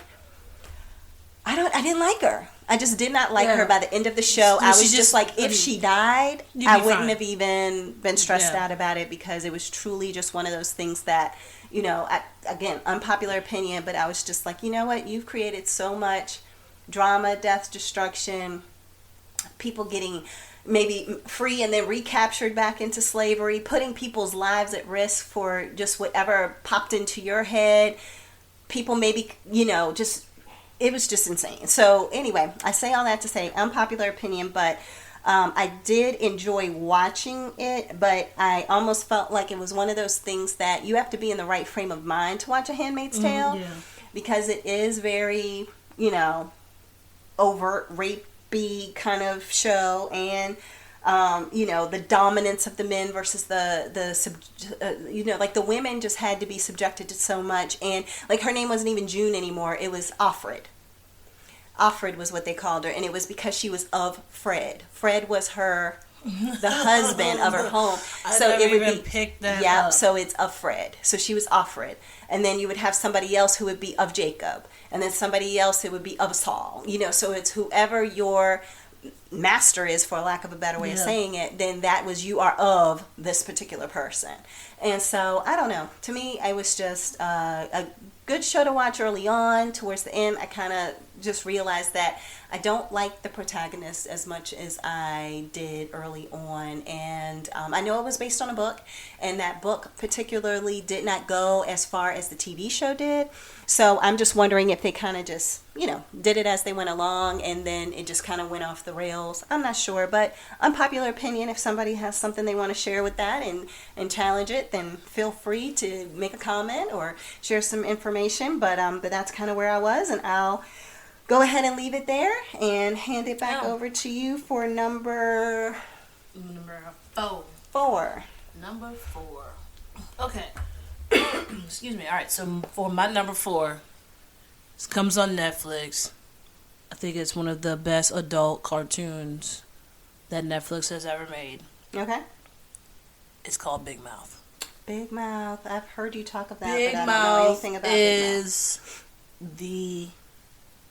I didn't like her. I just did not like her by the end of the show. I was just like, if she died, I wouldn't have even been stressed out about it, because it was truly just one of those things that, again, unpopular opinion, but I was just like, you know what? You've created so much drama, death, destruction, people getting maybe free and then recaptured back into slavery, putting people's lives at risk for just whatever popped into your head. People maybe, just... It was just insane. So anyway, I say all that to say unpopular opinion, but I did enjoy watching it, but I almost felt like it was one of those things that you have to be in the right frame of mind to watch A Handmaid's Tale, because it is very, overt, rapey kind of show, and the dominance of the men versus like the women just had to be subjected to so much. And like, her name wasn't even June anymore. It was Offred. Offred was what they called her. And it was because she was of Fred. Fred was the husband of her home. So it would be picked that up. So it's of Fred. So she was Offred. And then you would have somebody else who would be of Jacob. And then somebody else who would be of Saul. So it's whoever your master is, for lack of a better way of saying it, then that was, you are of this particular person. And so I don't know, to me it was just a good show to watch early on. Towards the end, I kind of just realized that I don't like the protagonist as much as I did early on. And I know it was based on a book, and that book particularly did not go as far as the TV show did. So I'm just wondering if they kind of just, did it as they went along, and then it just kind of went off the rails. I'm not sure, but unpopular opinion, if somebody has something they want to share with that and challenge it, then feel free to make a comment or share some information. But that's kind of where I was, and I'll go ahead and leave it there and hand it back over to you for number 4. Number 4. Okay. Excuse me. All right. So for my number 4, this comes on Netflix. I think it's one of the best adult cartoons that Netflix has ever made. Okay. It's called Big Mouth. Big Mouth. I've heard you talk about it, but I don't know anything about Big Mouth. Is the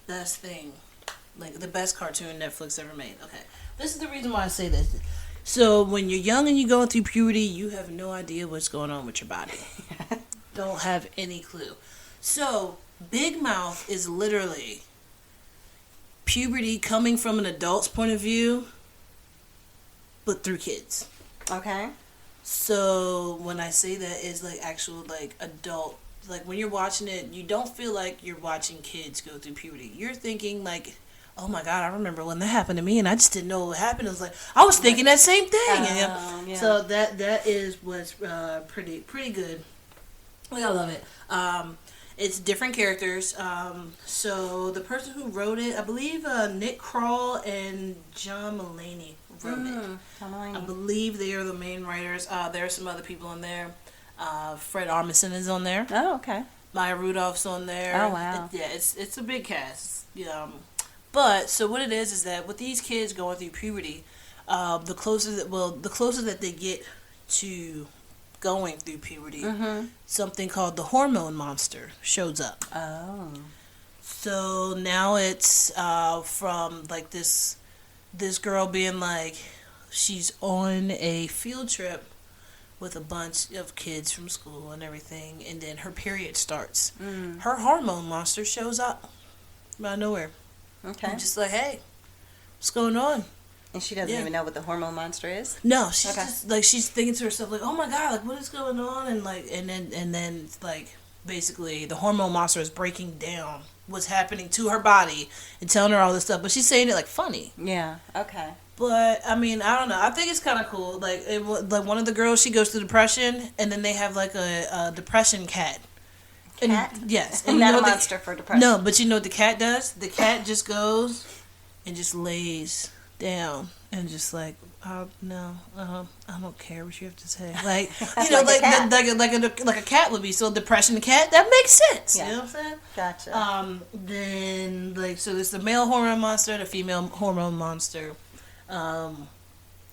best thing, like the best cartoon Netflix ever made. Okay, this is the reason why I say this. So when you're young and you're going through puberty, you have no idea what's going on with your body. Don't have any clue. So Big Mouth is literally puberty coming from an adult's point of view, but through kids. Okay. So when I say that, it's like actual like adult. Like when you're watching it, you don't feel like you're watching kids go through puberty. You're thinking like, oh my God, I remember when that happened to me, and I just didn't know what happened. I was like, I was thinking that same thing. Yeah. So that was pretty good. Like, I love it. It's different characters. So the person who wrote it, I believe Nick Kroll and John Mulaney wrote it. I believe they are the main writers. There are some other people in there. Fred Armisen is on there. Oh, okay. Maya Rudolph's on there. Oh, wow. It's a big cast. But so what it is that with these kids going through puberty, the closer that they get to going through puberty, something called the hormone monster shows up. Oh. So now it's from like this girl being like, she's on a field trip with a bunch of kids from school and everything, and then her period starts. Her hormone monster shows up out of nowhere. Okay. I'm just like, hey, what's going on? And she doesn't even know what the hormone monster is? No, she's just like, she's thinking to herself like, oh my god, like what is going on? And like, and then like basically the hormone monster is breaking down what's happening to her body and telling her all this stuff, but she's saying it like funny. Yeah. Okay. But I mean, I don't know. I think it's kind of cool. Like, like one of the girls, she goes through depression, and then they have like a depression cat. Cat? And, yes, and not a monster for depression. No, but you know what the cat does? The cat just goes and just lays down and just like, I don't care what you have to say. Like, you know, like a cat would be. So depression cat, that makes sense. Yeah. You know what I'm saying? Gotcha. Then like, so there's the male hormone monster, the female hormone monster. I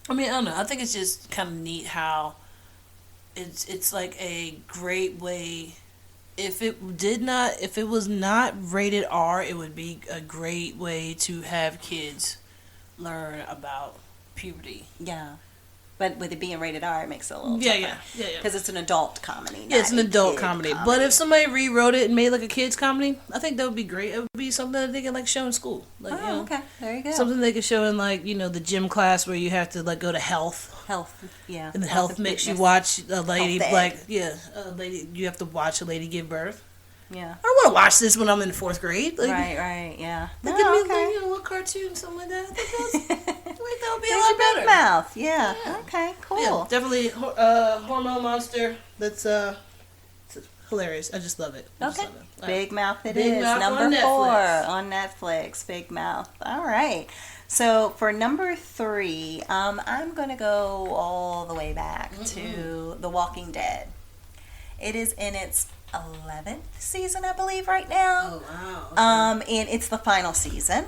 mean, I don't know. I think it's just kind of neat how it's like a great way. If it was not rated R, it would be a great way to have kids learn about puberty. Yeah. But with it being rated R, it makes it a little tougher. Yeah. Because it's an adult comedy. Yeah, it's an adult comedy. But if somebody rewrote it and made like a kids comedy, I think that would be great. It would be something that they can like show in school. Like, oh, you know, okay. There you go. something they could show in like, you know, the gym class where you have to like go to health. Yeah. And the health makes you watch a lady you have to watch a lady give birth. Yeah. I don't want to watch this when I'm in 4th grade. Like, right, yeah. Like, give me like, you know, a little cartoon, something like that. I think that would be a lot better. Big Mouth, yeah. Okay, cool. Yeah, definitely hormone monster. That's hilarious. I just love it. Okay. Big Mouth it Big is. Mouth Number on 4 Netflix. on Netflix. Big Mouth. All right. So for number 3, I'm going to go all the way back to The Walking Dead. It is in its 11th season, I believe, right now. Oh, wow. Okay. And it's the final season.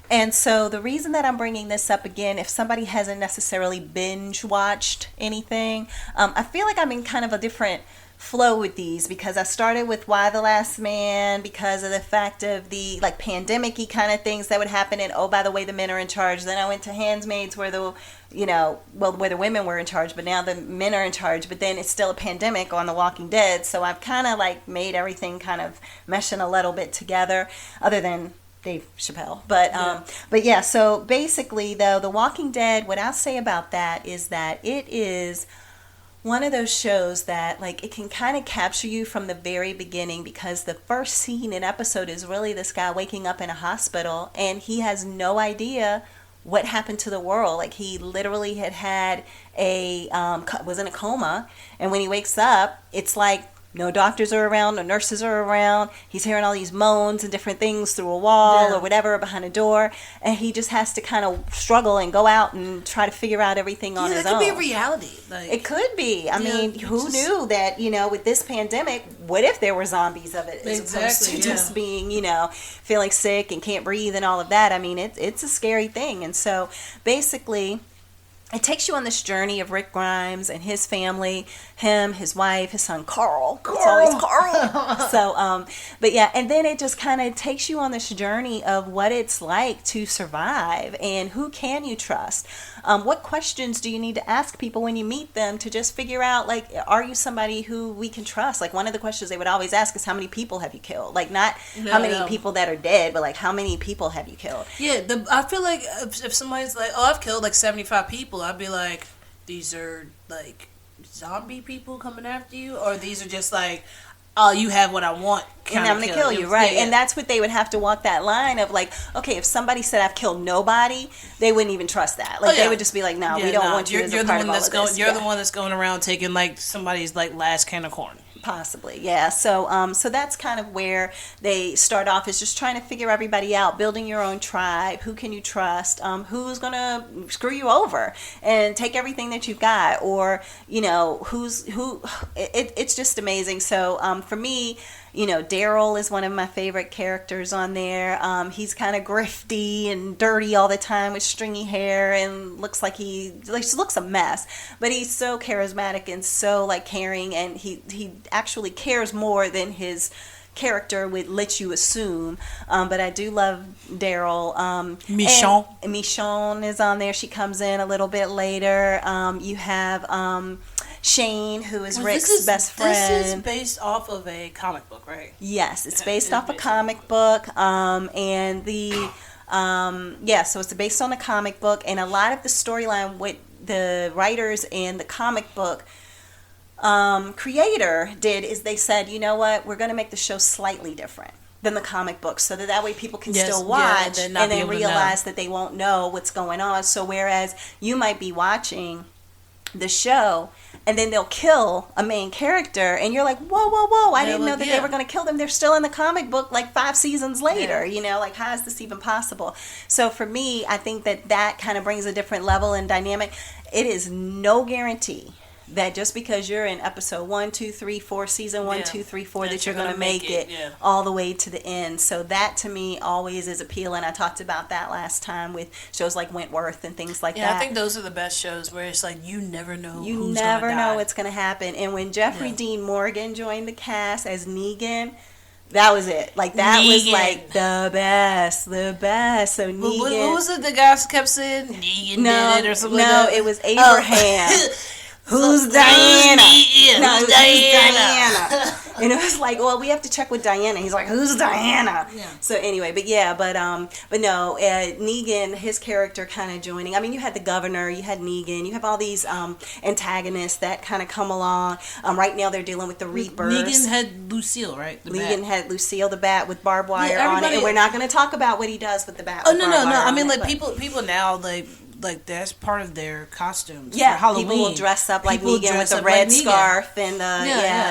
And so the reason that I'm bringing this up again, if somebody hasn't necessarily binge watched anything, I feel like I'm in kind of a different flow with these because I started with Why the Last Man because of the fact of the like pandemic-y kind of things that would happen, and oh, by the way, the men are in charge. Then I went to Handmaids where the women were in charge, but now the men are in charge, but then it's still a pandemic on The Walking Dead. So I've kind of like made everything kind of meshing a little bit together, other than Dave Chappelle. But yeah, so basically though, The Walking Dead, what I'll say about that is that it is one of those shows that like it can kind of capture you from the very beginning, because the first scene and episode is really this guy waking up in a hospital and he has no idea what happened to the world. Like he literally had was in a coma, and when he wakes up, it's like no doctors are around, no nurses are around. He's hearing all these moans and different things through a wall or whatever behind a door, and he just has to kind of struggle and go out and try to figure out everything on his own. It could be a reality. Like, it could be. I mean, who knew that, with this pandemic, what if there were zombies of it as opposed to just being, feeling sick and can't breathe and all of that. I mean, it's a scary thing. And so basically, it takes you on this journey of Rick Grimes and his family, him, his wife, his son Carl. It's always Carl. So, but yeah, and then it just kind of takes you on this journey of what it's like to survive and who can you trust. What questions do you need to ask people when you meet them to just figure out, like, are you somebody who we can trust? Like, one of the questions they would always ask is, how many people have you killed? Like, not how many people that are dead, but like, how many people have you killed? Yeah, I feel like if somebody's like, oh, I've killed like 75 people, I'd be like, these are like zombie people coming after you, or these are just like, oh, you have what I want, and I'm going to kill you, right? Yeah. And that's what they would have to walk that line of, like, okay, if somebody said I've killed nobody, they wouldn't even trust that. Like, they would just be like, no, we don't want you as a part of all of this. You're the one that's going around taking, like, somebody's, like, last can of corn. Possibly, yeah. So that's kind of where they start off, is just trying to figure everybody out, building your own tribe. Who can you trust? Who's gonna screw you over and take everything that you've got, or who? It's just amazing. So for me, Daryl is one of my favorite characters on there. He's kind of grifty and dirty all the time with stringy hair and looks like he looks a mess, but he's so charismatic and so caring, and he actually cares more than his character would let you assume. But I do love Daryl. Michonne is on there. She comes in a little bit later. You have Shane, who is Rick's best friend. This is based off of a comic book, right? Yes, it's based off a comic book. And so it's based on a comic book, and a lot of the storyline with the writers and the comic book creator did is they said, you know what, we're going to make the show slightly different than the comic book, so that way people can still watch and then realize that they won't know what's going on. So whereas you might be watching the show and then they'll kill a main character and you're like, whoa, I didn't know that they were going to kill them. They're still in the comic book 5 seasons later. How is this even possible? So for me, I think that kind of brings a different level and dynamic. It is no guarantee that just because you're in episode 1, 2, 3, 4, season 1, 2, 3, 4, that you're going to make it all the way to the end. So that to me always is appealing. I talked about that last time with shows like Wentworth and things like that. Yeah, I think those are the best shows where it's you never know who's going to die. You never know what's going to happen. And when Jeffrey Dean Morgan joined the cast as Negan, that was it. That Negan was the best. So Negan. What was it the guys kept saying? Negan did it or something like that? No, it was Abraham. Who's Diana? Who's Diana? And it was we have to check with Diana. He's like, who's Diana? Yeah. So anyway, but no, Negan, his character kind of joining. I mean, you had the governor, you had Negan, you have all these antagonists that kind of come along. Right now they're dealing with the Reapers. Negan had Lucille, right? Negan had Lucille the Bat with barbed wire on it. And we're not going to talk about what he does with the bat. Oh, no. I mean, people now, that's part of their costumes. Yeah, for Halloween. People will dress up like Negan with a red scarf and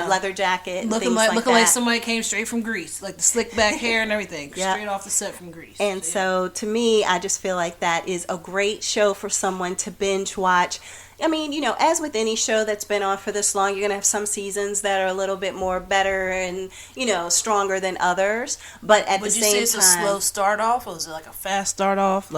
leather jacket. Looking like somebody came straight from Greece, the slick back hair and everything, straight off the set from Greece. And so to me, I just feel like that is a great show for someone to binge watch. I mean, as with any show that's been on for this long, you're going to have some seasons that are a little bit more better and, stronger than others. But at the same time... Would you say it's a slow start off, or is it a fast start off?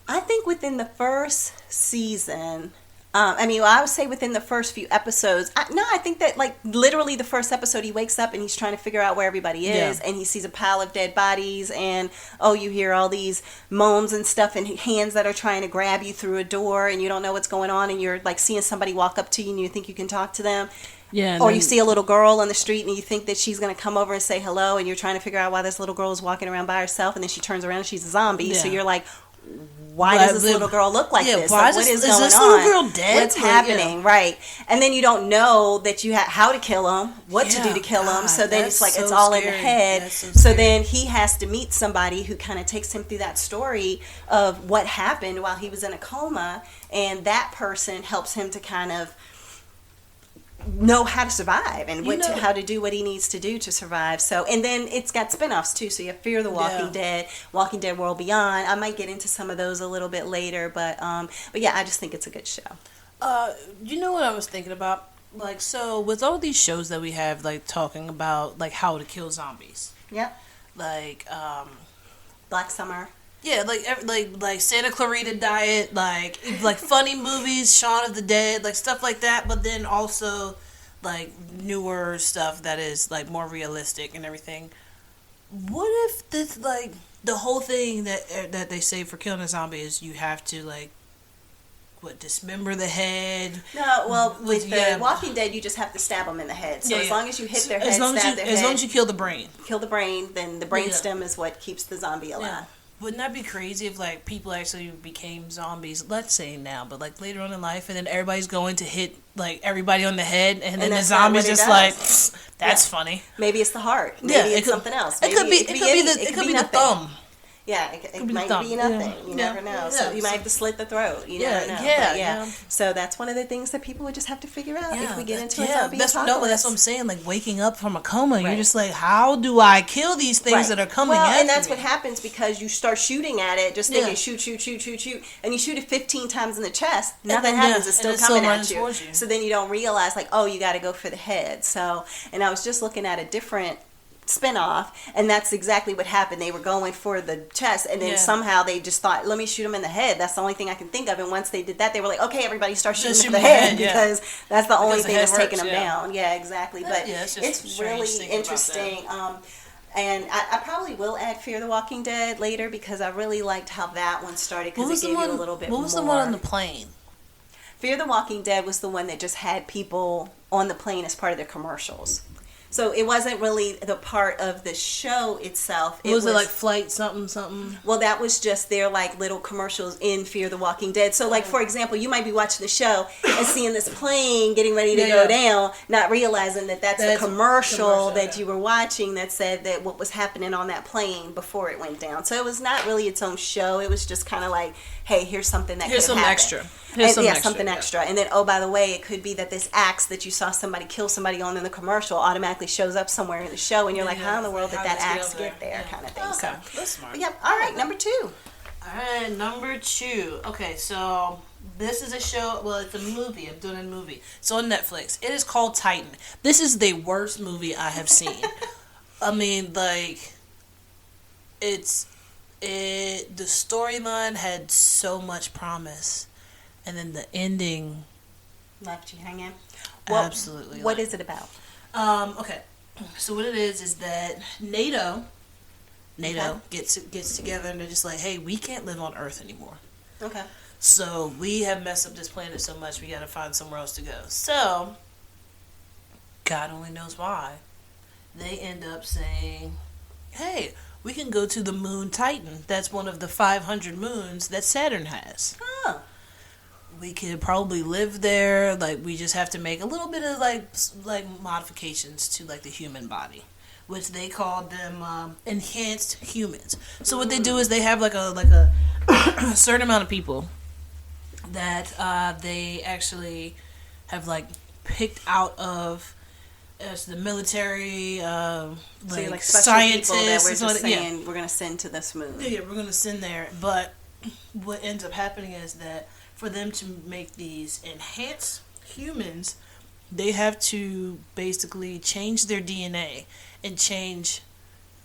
I think within the first season, I would say within the first few episodes. I think that literally the first episode, he wakes up and he's trying to figure out where everybody is, and he sees a pile of dead bodies, and you hear all these moans and stuff, and hands that are trying to grab you through a door, and you don't know what's going on, and you're seeing somebody walk up to you and you think you can talk to them. Yeah, or you see a little girl on the street and you think that she's going to come over and say hello, and you're trying to figure out why this little girl is walking around by herself, and then she turns around and she's a zombie. Yeah. So you're like, why does this little girl look like this? What is going on? Is this little girl dead? What's happening? Yeah. Right. And then you don't know that you how to kill him, what to do to kill him. So then it's it's all in the head. So then he has to meet somebody who kind of takes him through that story of what happened while he was in a coma. And that person helps him to kind of know how to survive and how to do what he needs to do to survive. So, and then it's got spinoffs too. So you have Fear the Walking Dead, Walking Dead World Beyond. I might get into some of those a little bit later, but yeah, I just think it's a good show. You know what I was thinking about? So with all these shows that we have, talking about how to kill zombies. Yep. Black Summer. Yeah, like Santa Clarita Diet, like funny movies, Shaun of the Dead, stuff like that. But then also newer stuff that is more realistic and everything. What if this the whole thing that they say for killing a zombie is you have to dismember the head? No, well, with the Walking Dead, you just have to stab them in the head. So as long as you hit their head, stab their head. As long as you kill the brain. Kill the brain, then the brainstem is what keeps the zombie alive. Yeah. Wouldn't that be crazy if people actually became zombies? Let's say now, but later on in life, and then everybody's going to hit everybody on the head, and then the zombie's just that's funny. Maybe it's the heart. Maybe it's something else. Maybe it could be the thumb. Yeah, it be might thumb. be nothing. Yeah. You never know. Yeah. So you might have to slit the throat. You never know. Yeah, But yeah. So that's one of the things that people would just have to figure out if we get into a zombie that's apocalypse. what I'm saying. Like waking up from a coma, Right. you're just like, how do I kill these things that are coming well, at and that's me? what happens because you start shooting at it, just thinking shoot, and you shoot it 15 times in the chest. Nothing happens. It's still coming at you. So then you don't realize, like, oh, you got to go for the head. So, and I was just looking at a different spin-off, and that's exactly what happened. They were going for the chest, and then somehow they just thought, let me shoot him in the head. That's the only thing I can think of. And once they did that, they were like, okay, everybody start shooting him in the head, because that's the only thing that's taking them down. Yeah, exactly. But it's really interesting. And I probably will add Fear the Walking Dead later, because I really liked how that one started, because it gave you a little bit more. What was the one on the plane? Fear the Walking Dead was the one that just had people on the plane as part of their commercials. So it wasn't really the part of the show itself. Was it like Flight something? Well, that was just their like little commercials in Fear the Walking Dead. So like, for example, you might be watching the show and seeing this plane getting ready to go down, not realizing that that's the commercial that you were watching that said that what was happening on that plane before it went down. So it was not really its own show. It was just kind of like, hey, here's something that could have happened. Extra. Something extra. And then, oh, by the way, it could be that this axe that you saw somebody kill somebody on in the commercial automatically shows up somewhere in the show, and you're like, how in the world did that axe get there, kind of thing. Okay, So that's smart. Yep. All right, number 2. All right, number 2. Okay, so this is a show. Well, it's a movie. I'm doing a movie. It's on Netflix. It is called Titan. This is the worst movie I have seen. I mean, like, the storyline had so much promise, and then the ending Left you hanging. Absolutely. What is it about? Okay, so what it is that NATO gets together, and they're just like, hey, we can't live on Earth anymore. Okay. So we have messed up this planet so much, we got to find somewhere else to go. So God only knows why, they end up saying, hey, we can go to the moon Titan. That's one of the 500 moons that Saturn has. Huh. We could probably live there. Like, we just have to make a little bit of like modifications to like the human body, which they call them enhanced humans. So what they do is they have like a certain amount of people that they actually have like picked out of as the military, like scientists, people that we're just saying we're going to send to this moon. Yeah, we're going to send there. But what ends up happening is that for them to make these enhanced humans, they have to basically change their DNA and change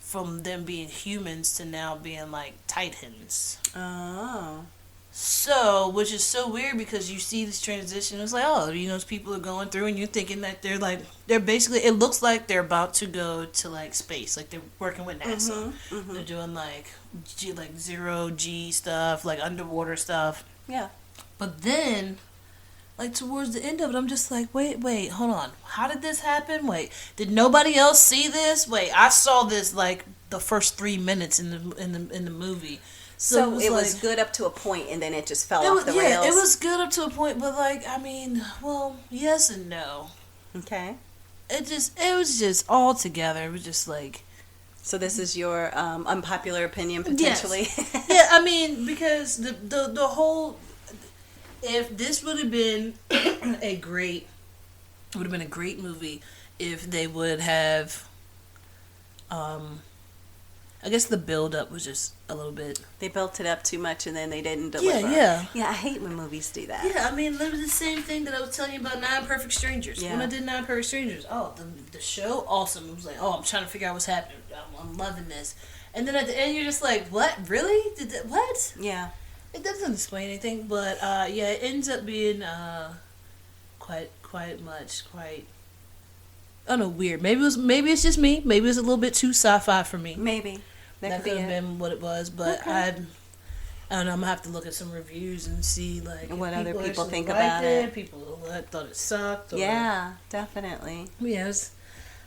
from them being humans to now being like Titans. Oh. So, which is so weird because you see this transition. It's like, oh, you know, people are going through, and you're thinking that they're basically, it looks like they're about to go to like space, like they're working with NASA. Mm-hmm, mm-hmm. They're doing like 0G stuff, like underwater stuff. Yeah. But then, like towards the end of it, I'm just like, wait, hold on. How did this happen? Wait, did nobody else see this? Wait, I saw this like the first 3 minutes in the movie. So it was good up to a point, and then it just fell off the rails. Yeah, it was good up to a point, but like, I mean, well, yes and no. Okay. It was just all together. It was just like. So this is your unpopular opinion, potentially. Yes. Yeah, I mean, because the whole, if this would have been a great movie if they would have, I guess the build-up was just a little bit. They built it up too much, and then they didn't deliver. Yeah. I hate when movies do that. Yeah, I mean, it was the same thing that I was telling you about Nine Perfect Strangers. Yeah. When I did Nine Perfect Strangers, the show, awesome. It was like, I'm trying to figure out what's happening. I'm loving this. And then at the end, you're just like, what? Really? What? Yeah. It doesn't explain anything, but it ends up being quite. I don't know, weird. Maybe it's just me. Maybe it was a little bit too sci-fi for me. Maybe that could have been what it was. But okay. I don't know. I'm gonna have to look at some reviews and see like what other people think about it. People thought it sucked. Yeah, definitely. Yes.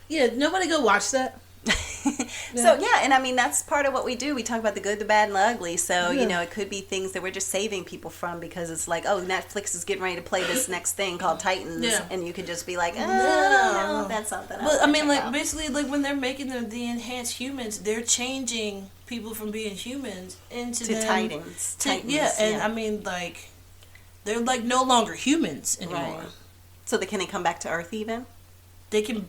Yeah. Nobody go watch that. So yeah, and I mean that's part of what we do. We talk about the good, the bad, and the ugly. So Yeah. you know, it could be things that we're just saving people from because it's like, oh, Netflix is getting ready to play this next thing called Titans, Yeah. and you could just be like, oh, No. no, that's something. But I mean, like basically, like when they're making the enhanced humans, they're changing people from being humans into to them, Titans. Titans. yeah, and I mean, like they're like no longer humans anymore. Right. So can they come back to Earth even? They can.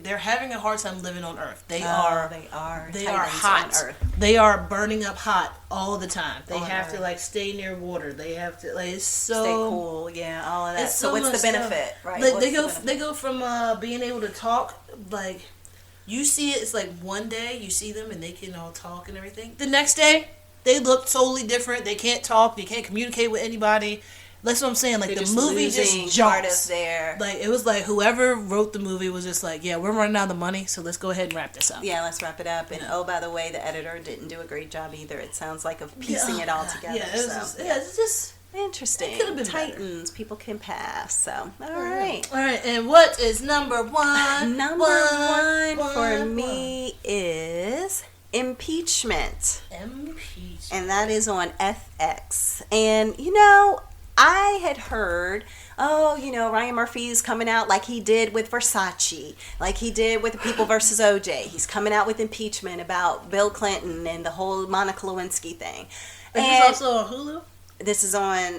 They're having a hard time living on Earth. They are Titans hot. on Earth. They are burning up hot all the time. They On have to Earth. like stay near water. They have to like it's so Stay cool, yeah, all of that. It's So what's the much benefit, stuff. right? Like, What's they the go benefit? they go from being able to talk, like you see it. It's like one day you see them and they can all talk and everything. The next day they look totally different. They can't talk. They can't communicate with anybody. That's what I'm saying. Like They're the movie losing just part of jumps. their. Like it was like whoever wrote the movie was just like, yeah, we're running out of money, so let's go ahead and wrap this up. Yeah, let's wrap it up. And Yeah. oh, by the way, the editor didn't do a great job either. It sounds like of piecing it all together. Yeah, it's just Interesting. It could've been Titans, people can pass. So, all right. All right, and what is number one? Number one for me is Impeachment. Impeachment. And that is on FX. And, you know, I had heard, oh, you know, Ryan Murphy's coming out like he did with Versace, like he did with the People versus OJ. He's coming out with impeachment about Bill Clinton and the whole Monica Lewinsky thing. Is And this also on Hulu? this is on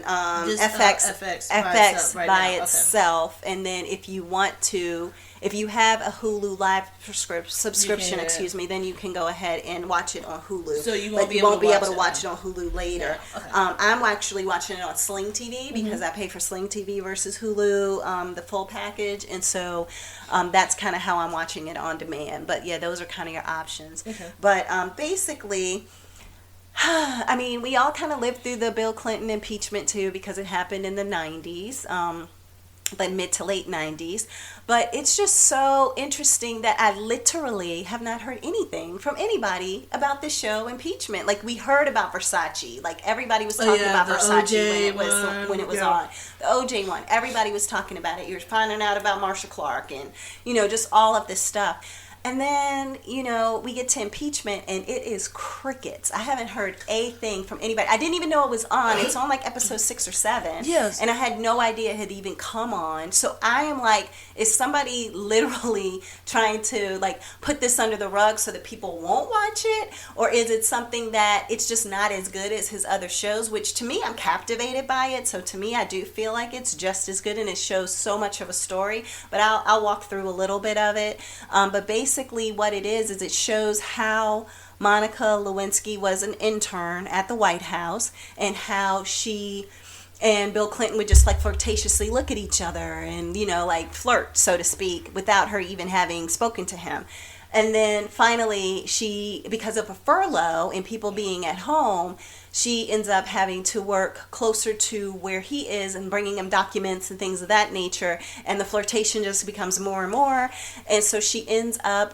Just, FX FX by now. Okay. itself. And then if you want to, if you have a Hulu Live subscription, can- excuse me, then you can go ahead and watch it on Hulu. So you but won't be you able won't to be watch able to it watch it now. on Hulu later. Yeah, okay. I'm actually watching it on Sling TV because I pay for Sling TV versus Hulu, the full package, and so that's kind of how I'm watching it on demand. But yeah, those are kind of your options. Okay. But basically, I mean, we all kind of lived through the Bill Clinton impeachment too because it happened in the 90s, like mid to late 90s. But it's just so interesting that I literally have not heard anything from anybody about this show, Impeachment. Like, we heard about Versace. Like, everybody was talking about the Versace OJ when it was yeah. on. The OJ one. Everybody was talking about it. You're finding out about Marsha Clark and, you know, just all of this stuff. And then, you know, we get to impeachment and it is crickets. I haven't heard a thing from anybody. I didn't even know it was on. It's on like episode 6 or 7. Yes. And I had no idea it had even come on. So I am like, is somebody literally trying to like put this under the rug so that people won't watch it? Or is it something that it's just not as good as his other shows? Which to me, I'm captivated by it. So to me, I do feel like it's just as good and it shows so much of a story. But I'll walk through a little bit of it. But basically what it is it shows how Monica Lewinsky was an intern at the White House and how she and Bill Clinton would just like flirtatiously look at each other and, you know, like flirt, so to speak, without her even having spoken to him. And then finally, she, because of a furlough and people being at home, she ends up having to work closer to where he is and bringing him documents and things of that nature. And the flirtation just becomes more and more. And so she ends up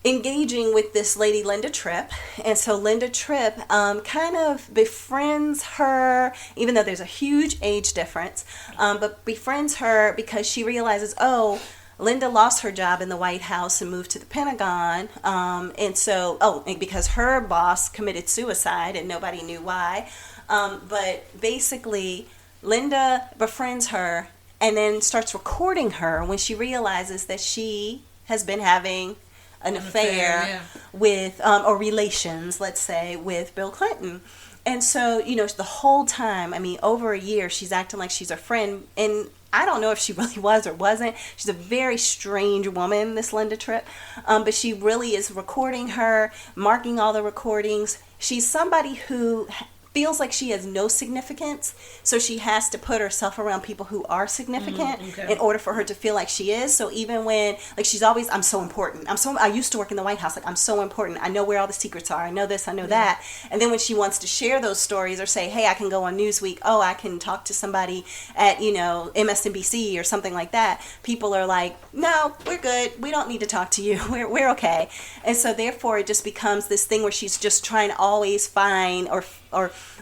engaging with this lady, Linda Tripp. And so Linda Tripp kind of befriends her, even though there's a huge age difference, but befriends her because she realizes, oh, Linda lost her job in the White House and moved to the Pentagon. And so, because her boss committed suicide and nobody knew why. But basically, Linda befriends her and then starts recording her when she realizes that she has been having an affair yeah. with, or relations, let's say, with Bill Clinton. And so, you know, the whole time, I mean, over a year, she's acting like she's a friend. And I don't know if she really was or wasn't. She's a very strange woman, this Linda Tripp. But she really is recording her, marking all the recordings. She's somebody who feels like she has no significance, so she has to put herself around people who are significant okay. in order for her to feel like she is. So even when, like, she's always, I'm so important. I used to work in the White House. Like, I'm so important. I know where all the secrets are. I know this. I know that. And then when she wants to share those stories or say, hey, I can go on Newsweek. Oh, I can talk to somebody at, you know, MSNBC or something like that. People are like, no, we're good. We don't need to talk to you. We're okay. And so therefore it just becomes this thing where she's just trying to always find or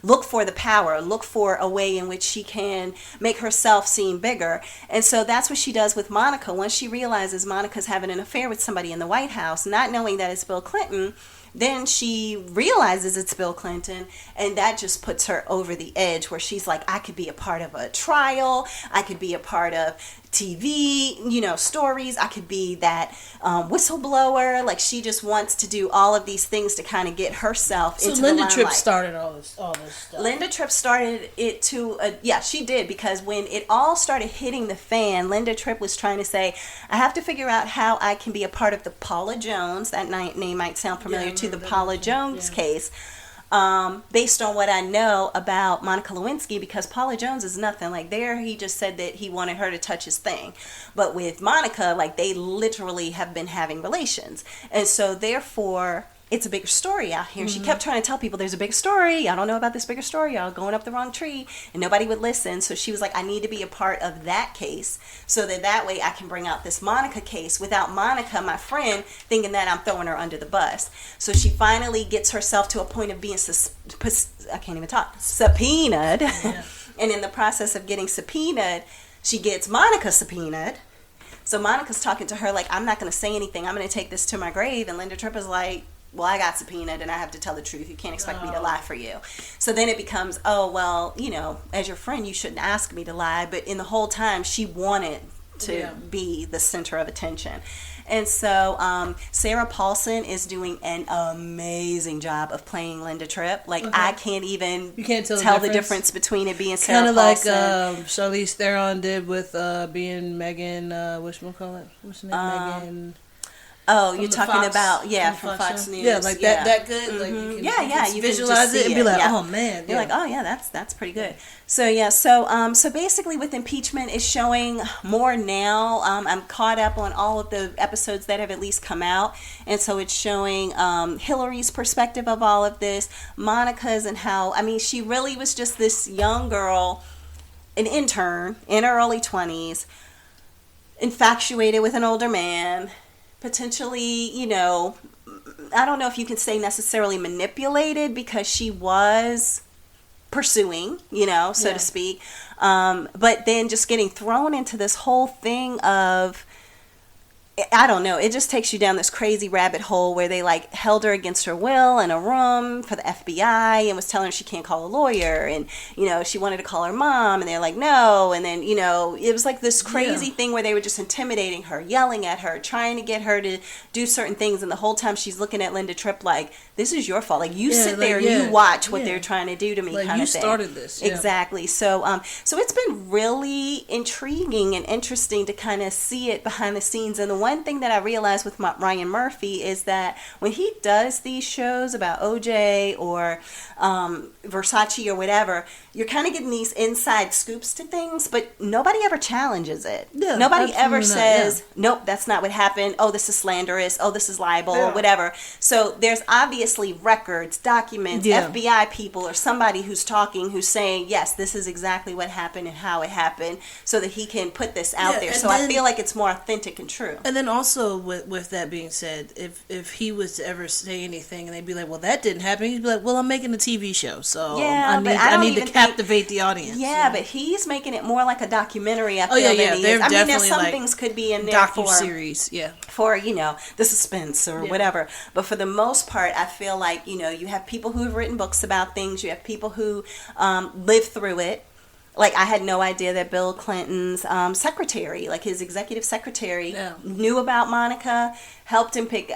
look for the power, look for a way in which she can make herself seem bigger. And so that's what she does with Monica. Once she realizes Monica's having an affair with somebody in the White House, not knowing that it's Bill Clinton, then she realizes it's Bill Clinton, and that just puts her over the edge where she's like, I could be a part of a trial, I could be a part of TV, stories, I could be that whistleblower. Like, she just wants to do all of these things to kind of get herself into the limelight. So Linda Tripp started all this stuff. Linda Tripp started it too. Yeah, she did, because when it all started hitting the fan, Linda Tripp was trying to say, I have to figure out how I can be a part of the Paula Jones, that name might sound familiar, to the Paula Jones case, based on what I know about Monica Lewinsky, because Paula Jones is nothing. Like, there, he just said that he wanted her to touch his thing. But with Monica, like, they literally have been having relations. And so, therefore, it's a bigger story out here. She kept trying to tell people there's a bigger story. Y'all don't know about this bigger story. Y'all going up the wrong tree. And nobody would listen. So she was like, I need to be a part of that case so that way I can bring out this Monica case without Monica, my friend, thinking that I'm throwing her under the bus. So she finally gets herself to a point of being, subpoenaed. Yeah. And in the process of getting subpoenaed, she gets Monica subpoenaed. So Monica's talking to her like, I'm not going to say anything. I'm going to take this to my grave. And Linda Tripp is like, well, I got subpoenaed and I have to tell the truth. You can't expect me to lie for you. So then it becomes, oh, well, as your friend, you shouldn't ask me to lie. But in the whole time, she wanted to be the center of attention. And so Sarah Paulson is doing an amazing job of playing Linda Tripp. Like, I can't even tell the difference between it being Sarah Paulson. Kind of like Charlize Theron did with being Megan, whatchamacallit? What's her name? Megan... Oh, you're talking about, from Fox News. Yeah, like that good. Like, you can visualize it and be like, oh man. You're like, oh yeah, that's pretty good. So so basically with Impeachment, it's showing more now. I'm caught up on all of the episodes that have at least come out, and so it's showing Hillary's perspective of all of this, Monica's, and how, she really was just this young girl, an intern in her early 20s, infatuated with an older man. Potentially, I don't know if you can say necessarily manipulated, because she was pursuing, so to speak. But then just getting thrown into this whole thing of, I don't know, it just takes you down this crazy rabbit hole where they like held her against her will in a room for the FBI and was telling her she can't call a lawyer, and she wanted to call her mom and they're like no, and then it was like this crazy thing where they were just intimidating her, yelling at her, trying to get her to do certain things, and the whole time she's looking at Linda Tripp like, this is your fault, like you sit there and you watch what they're trying to do to me, like, kind of thing. You started this. Exactly. So so it's been really intriguing and interesting to kind of see it behind the scenes. And the one thing that I realized with Ryan Murphy is that when he does these shows about OJ or Versace or whatever, you're kind of getting these inside scoops to things, but nobody ever challenges it. Yeah, nobody ever says, nope, that's not what happened. Oh, this is slanderous. Oh, this is libel, or whatever. So there's obviously records, documents, FBI people, or somebody who's talking, who's saying, yes, this is exactly what happened and how it happened, so that he can put this out there. So I feel like it's more authentic and true. And then also, with that being said, if he was to ever say anything and they'd be like, well, that didn't happen, he'd be like, well, I'm making a TV show, so I need to captivate the audience. Yeah, but he's making it more like a documentary, I feel, than he is. There's some things could be in there docu-series, for the suspense or whatever. But for the most part, I feel like, you have people who have written books about things, you have people who live through it. Like, I had no idea that Bill Clinton's secretary, like his executive secretary, knew about Monica, helped him pick,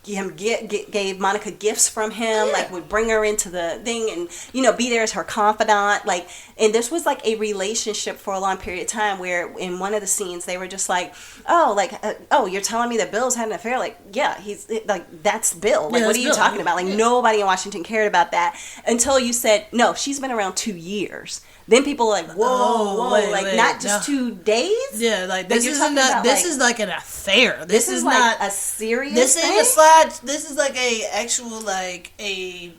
gave Monica gifts from him, like would bring her into the thing and, be there as her confidant. Like, and this was like a relationship for a long period of time where in one of the scenes they were just like, you're telling me that Bill's had an affair? Like, yeah, he's like, that's Bill. Like, what are you talking about? Like, nobody in Washington cared about that until you said, no, she's been around 2 years. Then people are like, whoa, wait, not just 2 days? Yeah, like this is like an affair. This is not like a serious this thing? Ain't a slide. This is like a actual, like a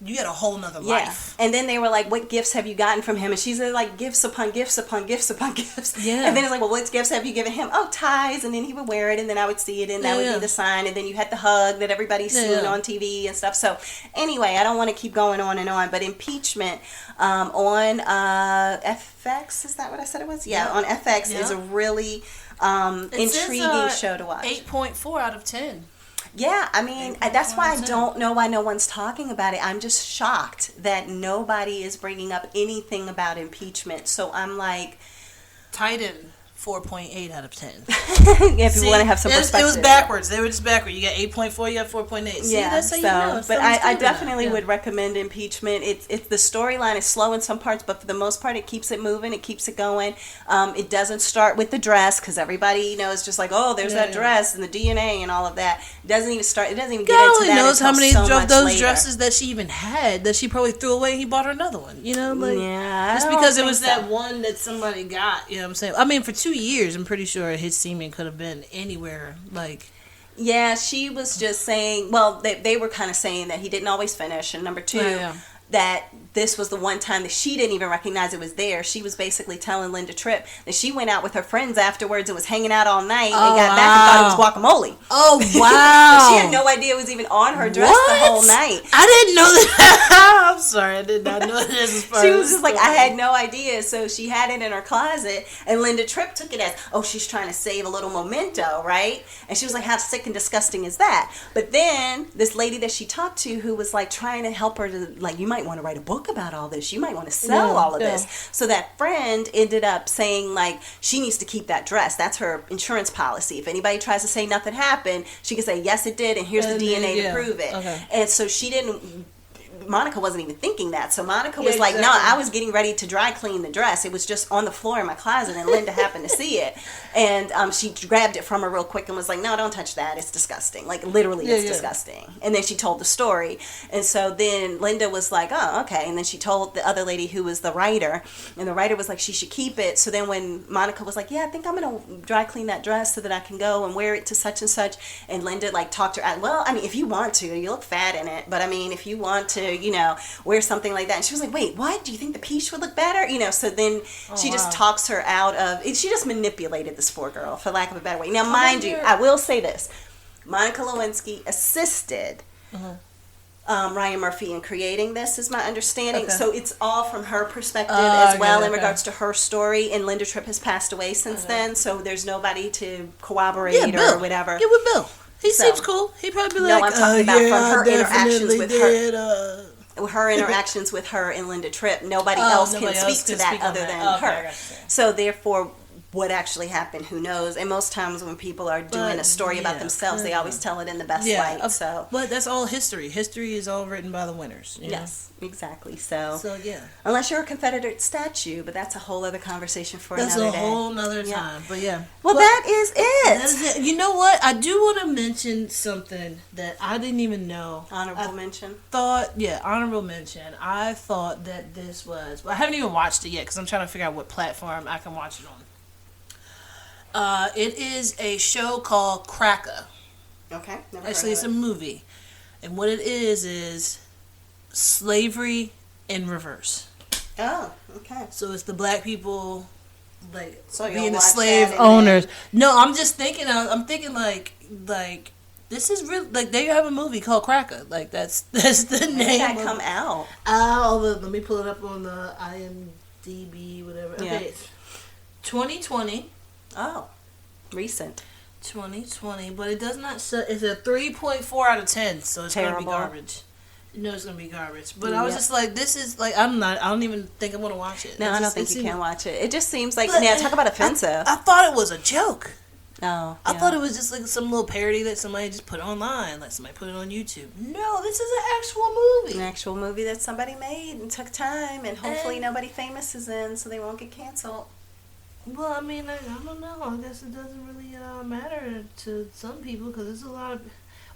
you had a whole nother Yeah. life. And then they were like, what gifts have you gotten from him? And she said, like, gifts upon gifts upon gifts upon gifts. Yeah. And then it's like, well, what gifts have you given him? Oh, ties. And then he would wear it, and then I would see it, and that would be the sign. And then you had the hug that everybody's seen on TV and stuff. So anyway, I don't want to keep going on, but Impeachment on FX, is that what I said it was? Yeah, on FX is a really intriguing show to watch. 8.4 out of 10. Yeah, I mean, that's why I don't know why no one's talking about it. I'm just shocked that nobody is bringing up anything about impeachment. So I'm like... Titan, 4.8 out of 10. If you want to have some perspective. It was backwards. They were just backwards. You got 8.4, you got 4.8. See, yeah, that's how you know. But I definitely would recommend Impeachment. It's the storyline is slow in some parts, but for the most part, it keeps it moving. It keeps it going. It doesn't start with the dress, because everybody is just like, oh, there's that dress and the DNA and all of that. It doesn't even start. It doesn't even get into that. God only knows how many of those dresses that she even had that she probably threw away. And he bought her another one. Yeah, just because it was that one that somebody got. You know what I'm saying? I mean, for 2 years, I'm pretty sure his semen could have been anywhere. Yeah, she was just saying, well, they were kind of saying that he didn't always finish, and number two, that this was the one time that she didn't even recognize it was there. She was basically telling Linda Tripp that she went out with her friends afterwards and was hanging out all night and got back and thought it was guacamole. Oh, wow. She had no idea it was even on her dress the whole night. I didn't know that. I'm sorry, I did not know this. She was just like, I had no idea. So she had it in her closet, and Linda Tripp took it as, oh, she's trying to save a little memento, right? And she was like, how sick and disgusting is that? But then this lady that she talked to, who was like trying to help her to, like, you might want to write a book about all this. You might want to sell all of this. So that friend ended up saying, like, she needs to keep that dress. That's her insurance policy. If anybody tries to say nothing happened, she can say, yes, it did, and here's the DNA to prove it. Okay. And so she didn't... Monica wasn't even thinking that. So Monica was like, no, I was getting ready to dry clean the dress. It was just on the floor in my closet, and Linda happened to see it. And she grabbed it from her real quick and was like, no, don't touch that. It's disgusting. Like, literally, it's disgusting. And then she told the story. And so then Linda was like, oh, okay. And then she told the other lady who was the writer, and the writer was like, she should keep it. So then when Monica was like, yeah, I think I'm going to dry clean that dress so that I can go and wear it to such and such. And Linda, like, talked her out. Well, I mean, if you want to, you look fat in it. But I mean, if you want to, wear something like that. And she was like, wait, what? Do you think the piece would look better? So then she just talks her out of it. She just manipulated this poor girl, for lack of a better way. Now, mind you, I will say this. Monica Lewinsky assisted Ryan Murphy in creating this, is my understanding. Okay. So it's all from her perspective as well in regards to her story. And Linda Tripp has passed away since then, so there's nobody to corroborate or whatever. Get with Bill. He seems cool. He'd probably be like, no, I'm talking about from her interactions with her. Her interactions with her and Linda Tripp. Nobody else can speak to that other than her. So therefore, what actually happened, who knows? And most times when people are doing a story about themselves, they always tell it in the best light. So, but that's all history. History is all written by the winners. Yes, exactly. So yeah. Unless you're a Confederate statue, but that's a whole other conversation for another day. That's a whole nother time. But yeah. Well, that is it. That is it. You know what? I do want to mention something that I didn't even know. Honorable mention. Honorable mention. I thought that this was. Well, I haven't even watched it yet because I'm trying to figure out what platform I can watch it on. It is a show called Cracker. Okay. Actually, it's a movie. And what it is slavery in reverse. Oh, okay. So it's the black people, like, so being the slave owners. No, I'm just thinking, like, this is real. Like, there you have a movie called Cracker. Like, that's the name. When did that come out? Let me pull it up on the IMDb, whatever. Okay. 2020. Oh, recent. 2020, but it does not. It's a 3.4 out of 10, so it's gonna be garbage. You know it's gonna be garbage. But I was just like, this is like, I don't even think I'm gonna watch it. No, I don't think you can watch it. It just seems like, talk about offensive. I thought it was a joke. No, I thought it was just like some little parody that somebody just put online, like somebody put it on YouTube. No, this is an actual movie. An actual movie that somebody made and took time, and hopefully nobody famous is in, so they won't get canceled. Well, I mean, I don't know. I guess it doesn't really matter to some people because there's a lot of...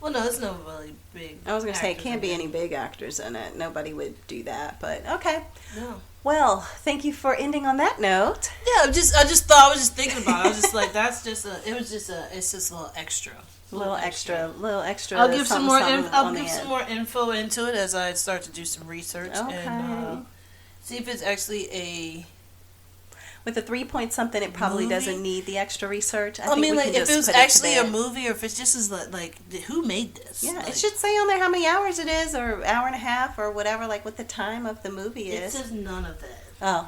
Well, no, it's no really big... I was going to say, it can't be any big actors in it. Nobody would do that, but okay. No. Well, thank you for ending on that note. Yeah, I was just thinking about it. I was just like, it's just a little extra. Little extra. I'll give some more. I'll give the some end. more info into it as I start to do some research Okay. and see if it's actually a. With a 3 something, it probably movie? doesn't need the extra research. I mean, like if it was actually a movie, or if it's just as like who made this? Yeah, like, it should say on there how many hours it is, or hour and a half, or whatever, like what the time of the movie It is. says none of that. Oh.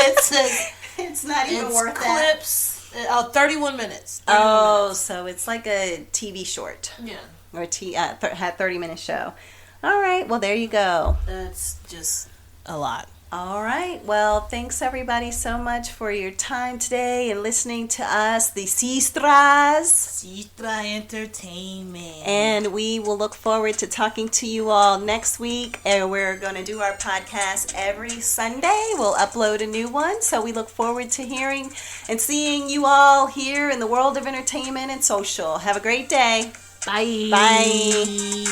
It says It's not even it's worth that. clips. 31 minutes. 31 Oh, minutes. so it's like a TV short Yeah, or had 30-minute show. All right, well there you go. that's just a lot. All right, well thanks everybody so much for your time today and listening to us, the Sestras. Sestra-Tainment. And we will look forward to talking to you all next week. And we're going to do our podcast every Sunday. We'll upload a new one. So we look forward to hearing and seeing you all here in the world of entertainment and social. Have a great day. Bye. Bye.